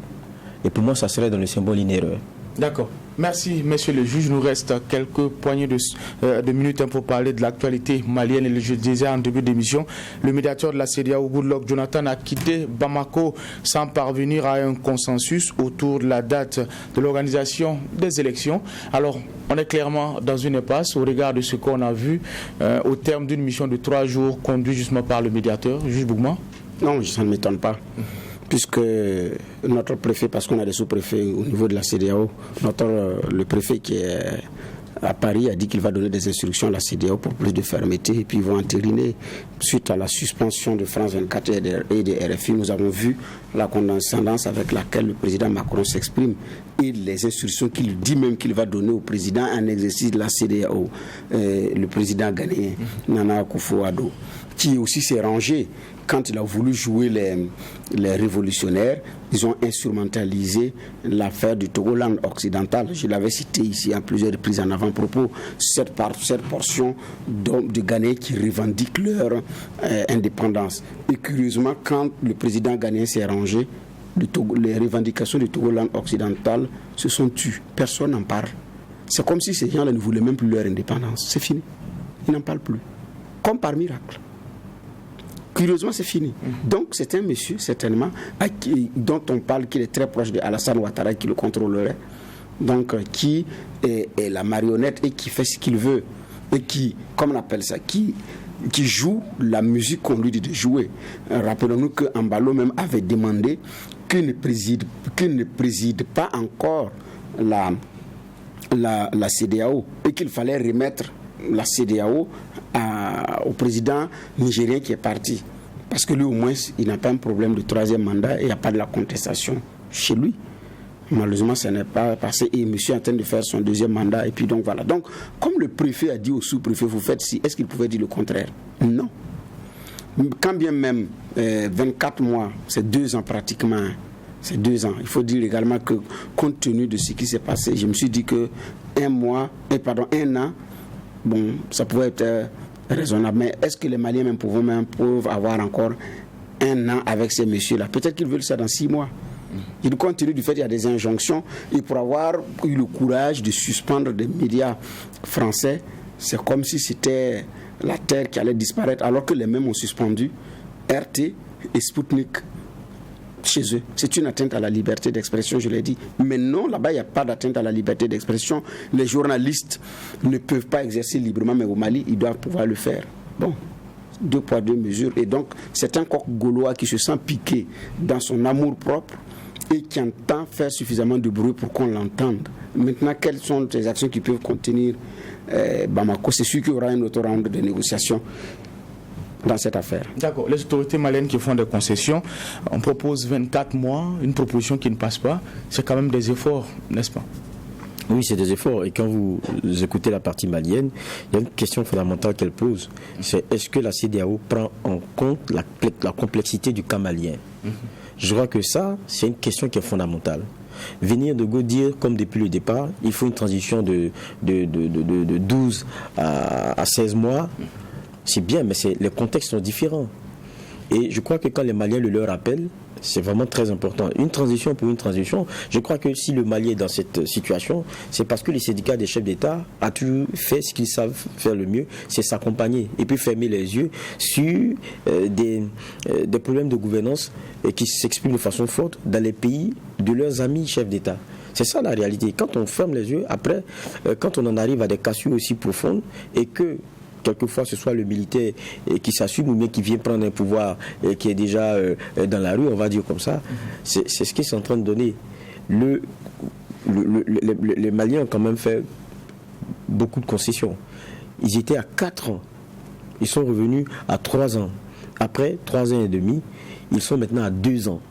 et pour moi, ça serait dans le symbole une erreur. D'accord. Merci, monsieur le juge. Il nous reste quelques poignées de minutes pour parler de l'actualité malienne. Et je disais en début d'émission, le médiateur de la CEDEAO, Goodluck Jonathan, a quitté Bamako sans parvenir à un consensus autour de la date de l'organisation des élections. Alors, on est clairement dans une impasse au regard de ce qu'on a vu au terme d'une mission de 3 jours conduite justement par le médiateur, juge Bougma. Non, ça ne m'étonne pas. Puisque notre préfet, parce qu'on a des sous-préfets au niveau de la CEDEAO, le préfet qui est à Paris a dit qu'il va donner des instructions à la CEDEAO pour plus de fermeté et puis ils vont entériner. Suite à la suspension de France 24 et de RFI, nous avons vu la condescendance avec laquelle le président Macron s'exprime et les instructions qu'il dit même qu'il va donner au président en exercice de la CEDEAO, le président ghanéen Nana Akufo-Addo, qui aussi s'est rangé. Quand il a voulu jouer les révolutionnaires, ils ont instrumentalisé l'affaire du Togoland occidental. Je l'avais cité ici à plusieurs reprises en avant-propos. Cette portion de Ghanéens qui revendiquent leur indépendance. Et curieusement, quand le président ghanéen s'est rangé, les revendications du Togoland occidental se sont tues. Personne n'en parle. C'est comme si ces gens-là ne voulaient même plus leur indépendance. C'est fini. Ils n'en parlent plus. Comme par miracle. Curieusement, c'est fini. Donc, c'est un monsieur, certainement, dont on parle qu'il est très proche de Alassane Ouattara, qui le contrôlerait, donc qui est la marionnette et qui fait ce qu'il veut, et qui, comme on appelle ça, qui joue la musique qu'on lui dit de jouer. Rappelons-nous que Ambalo même avait demandé qu'il ne préside pas encore la CEDEAO et qu'il fallait remettre la CEDEAO au président nigérien qui est parti. Parce que lui, au moins, il n'a pas un problème de 3e mandat et il n'y a pas de la contestation chez lui. Malheureusement, ça n'est pas passé et monsieur est en train de faire son 2e mandat. Et puis donc voilà. Donc, comme le préfet a dit au sous-préfet, vous faites ci, est-ce qu'il pouvait dire le contraire? Non. Quand bien même 24 mois, c'est 2 ans pratiquement. C'est 2 ans. Il faut dire également que, compte tenu de ce qui s'est passé, je me suis dit que 1 an bon, ça pouvait être raisonnable. Mais est-ce que les Maliens même peuvent avoir encore un an avec ces messieurs-là? Peut-être qu'ils veulent ça dans 6 mois. Il continue du fait qu'il y a des injonctions. Et pour avoir eu le courage de suspendre des médias français, c'est comme si c'était la terre qui allait disparaître, alors que les mêmes ont suspendu RT et Sputnik chez eux. C'est une atteinte à la liberté d'expression, je l'ai dit. Mais non, là-bas, il n'y a pas d'atteinte à la liberté d'expression. Les journalistes ne peuvent pas exercer librement, mais au Mali, ils doivent pouvoir le faire. Bon, 2 poids, 2 mesures. Et donc, c'est un coq gaulois qui se sent piqué dans son amour propre et qui entend faire suffisamment de bruit pour qu'on l'entende. Maintenant, quelles sont les actions qui peuvent contenir Bamako? C'est sûr qu'il y aura un autre round de négociations dans cette affaire. D'accord. Les autorités maliennes qui font des concessions, on propose 24 mois, une proposition qui ne passe pas. C'est quand même des efforts, n'est-ce pas? Oui, c'est des efforts. Et quand vous écoutez la partie malienne, il y a une question fondamentale qu'elle pose. C'est est-ce que la CEDEAO prend en compte la complexité du cas malien? Je crois que ça, c'est une question qui est fondamentale. Venir de Gaulle dire, comme depuis le départ, il faut une transition de 12 à 16 mois, c'est bien, mais les contextes sont différents. Et je crois que quand les Maliens le leur rappellent, c'est vraiment très important. Une transition pour une transition, je crois que si le Mali est dans cette situation, c'est parce que les syndicats des chefs d'État ont toujours fait ce qu'ils savent faire le mieux, c'est s'accompagner et puis fermer les yeux sur des problèmes de gouvernance qui s'expriment de façon forte dans les pays de leurs amis chefs d'État. C'est ça la réalité. Quand on ferme les yeux, après, quand on en arrive à des cassures aussi profondes et que quelquefois ce soit le militaire qui s'assume ou bien qui vient prendre un pouvoir et qui est déjà dans la rue, on va dire comme ça, c'est ce qu'ils sont en train de donner. Les Maliens ont quand même fait beaucoup de concessions. Ils étaient à 4 ans. Ils sont revenus à 3 ans. Après 3 ans et demi, ils sont maintenant à 2 ans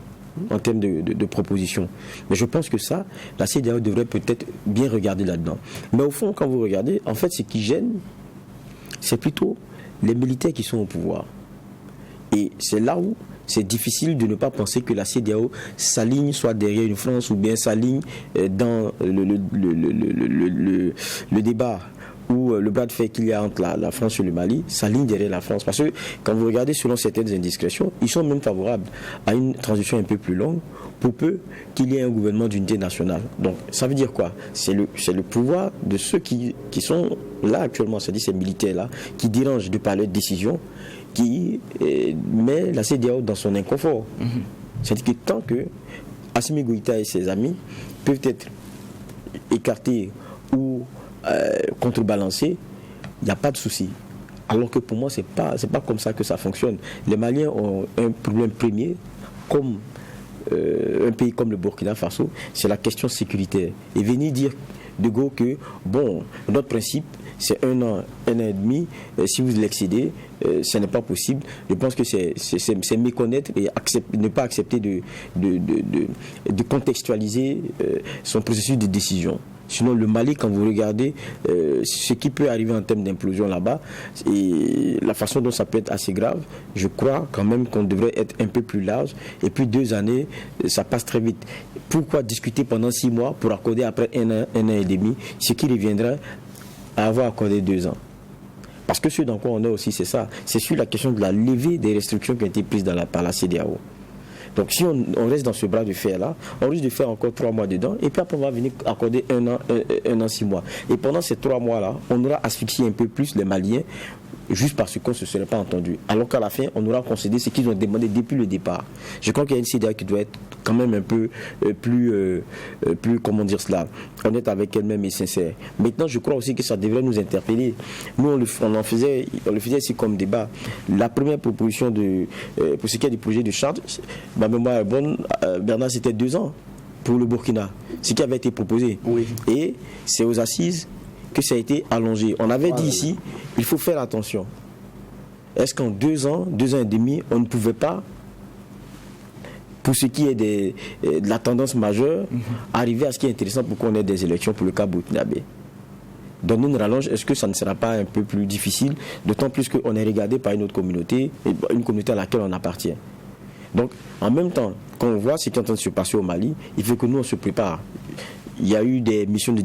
en termes de propositions. Mais je pense que ça, la CEDEAO devrait peut-être bien regarder là-dedans. Mais au fond, quand vous regardez, en fait, ce qui gêne, c'est plutôt les militaires qui sont au pouvoir. Et c'est là où c'est difficile de ne pas penser que la CEDEAO s'aligne soit derrière une France ou bien s'aligne dans le débat ou le bras de fer qu'il y a entre la France et le Mali, s'aligne derrière la France. Parce que quand vous regardez selon certaines indiscrétions, ils sont même favorables à une transition un peu plus longue pour peu qu'il y ait un gouvernement d'unité nationale. Donc ça veut dire quoi? C'est le pouvoir de ceux qui sont là actuellement, c'est-à-dire ces militaires-là, qui dérangent de par leurs décisions, qui met la CEDEAO dans son inconfort. C'est-à-dire que tant que Assimi Goïta et ses amis peuvent être écartés ou contrebalancés, il n'y a pas de souci. Alors que pour moi, c'est pas comme ça que ça fonctionne. Les Maliens ont un problème premier, comme un pays comme le Burkina Faso, c'est la question sécuritaire. Et venir dire de Gaulle que, bon, notre principe, c'est 1 an, 1 an et demi, si vous l'excédez, ce n'est pas possible. Je pense que c'est méconnaître et ne pas accepter de contextualiser son processus de décision. Sinon, le Mali, quand vous regardez ce qui peut arriver en termes d'implosion là-bas, et la façon dont ça peut être assez grave, je crois quand même qu'on devrait être un peu plus large. Et puis 2 années, ça passe très vite. Pourquoi discuter pendant 6 mois pour accorder après 1 an, 1 an et demi, ce qui reviendrait à avoir accordé 2 ans? Parce que ce dans quoi on est aussi, c'est ça. C'est sur la question de la levée des restrictions qui ont été prises par la CEDEAO. Donc si on reste dans ce bras de fer-là, on risque de faire encore 3 mois dedans, et puis après on va venir accorder 1 an, 6 mois. Et pendant ces 3 mois-là, on aura asphyxié un peu plus les Maliens, juste parce qu'on ne se serait pas entendu. Alors qu'à la fin, on aura concédé ce qu'ils ont demandé depuis le départ. Je crois qu'il y a une CEDEAO qui doit être quand même un peu plus, comment dire cela, honnête avec elle-même et sincère. Maintenant, je crois aussi que ça devrait nous interpeller. Nous, on le faisait ici comme débat. La première proposition pour ce qui est du projet de charte, ma mémoire est bonne, Bernard, c'était 2 ans pour le Burkina, ce qui avait été proposé. Oui. Et c'est aux assises que ça a été allongé. On avait dit ici, il faut faire attention. Est-ce qu'en 2 ans, 2 ans et demi, on ne pouvait pas, pour ce qui est de la tendance majeure, arriver à ce qui est intéressant pour qu'on ait des élections pour le cas burkinabé? Donner une rallonge, est-ce que ça ne sera pas un peu plus difficile, d'autant plus qu'on est regardé par une autre communauté, une communauté à laquelle on appartient? Donc, en même temps, quand on voit ce qui est en train de se passer au Mali, il faut que nous, on se prépare. il y a eu des missions de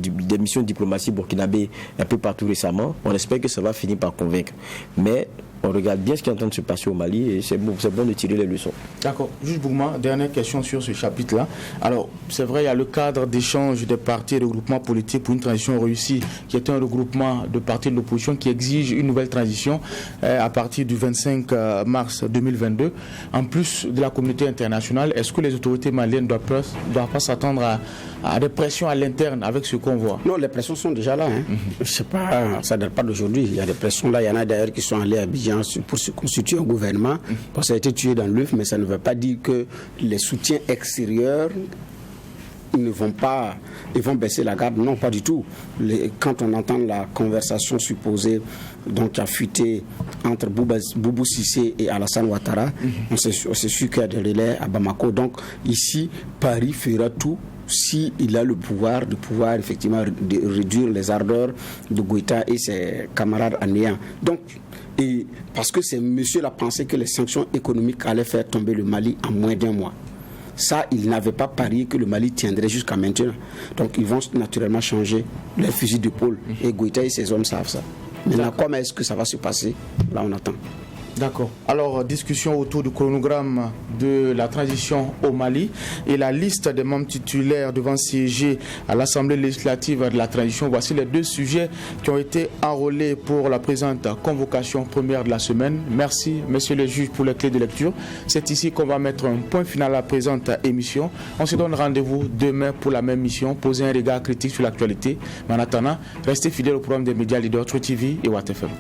diplomatie burkinabé un peu partout récemment. On espère que ça va finir par convaincre. Mais on regarde bien ce qui est en train de se passer au Mali et c'est bon de tirer les leçons. D'accord. Juge Bougma, dernière question sur ce chapitre-là. Alors, c'est vrai, il y a le cadre d'échange des partis et regroupements politiques pour une transition réussie, qui est un regroupement de partis de l'opposition qui exige une nouvelle transition à partir du 25 mars 2022. En plus de la communauté internationale, est-ce que les autorités maliennes ne doivent pas s'attendre à des pressions à l'interne avec ce qu'on voit? Non, les pressions sont déjà là. C'est pas, ça ne date pas d'aujourd'hui. Il y a des pressions là. Il y en a d'ailleurs qui sont allés à Abidjan pour se constituer un gouvernement. Bon, ça a été tué dans l'œuf, mais ça ne veut pas dire que les soutiens extérieurs ils vont baisser la garde. Non, pas du tout. Quand on entend la conversation supposée donc qui a fuité entre Boubou Cissé et Alassane Ouattara, on s'est sûr qu'il y a des relais à Bamako. Donc ici, Paris fera tout s'il a le pouvoir effectivement de réduire les ardeurs de Goïta et ses camarades à néant. Donc, et parce que c'est monsieur l'a pensé que les sanctions économiques allaient faire tomber le Mali en moins d'un mois. Ça, il n'avait pas parié que le Mali tiendrait jusqu'à maintenant. Donc, ils vont naturellement changer leur fusil d'épaule. Et Goïta et ses hommes savent ça. Maintenant, comment est-ce que ça va se passer? Là, on attend. D'accord. Alors, discussion autour du chronogramme de la transition au Mali et la liste des membres titulaires devant siéger à l'Assemblée législative de la transition. Voici les deux sujets qui ont été enrôlés pour la présente convocation première de la semaine. Merci, messieurs les juges, pour les clés de lecture. C'est ici qu'on va mettre un point final à la présente émission. On se donne rendez-vous demain pour la même mission, poser un regard critique sur l'actualité. Mais en attendant, restez fidèles au programme des médias leaders True TV et Watt FM.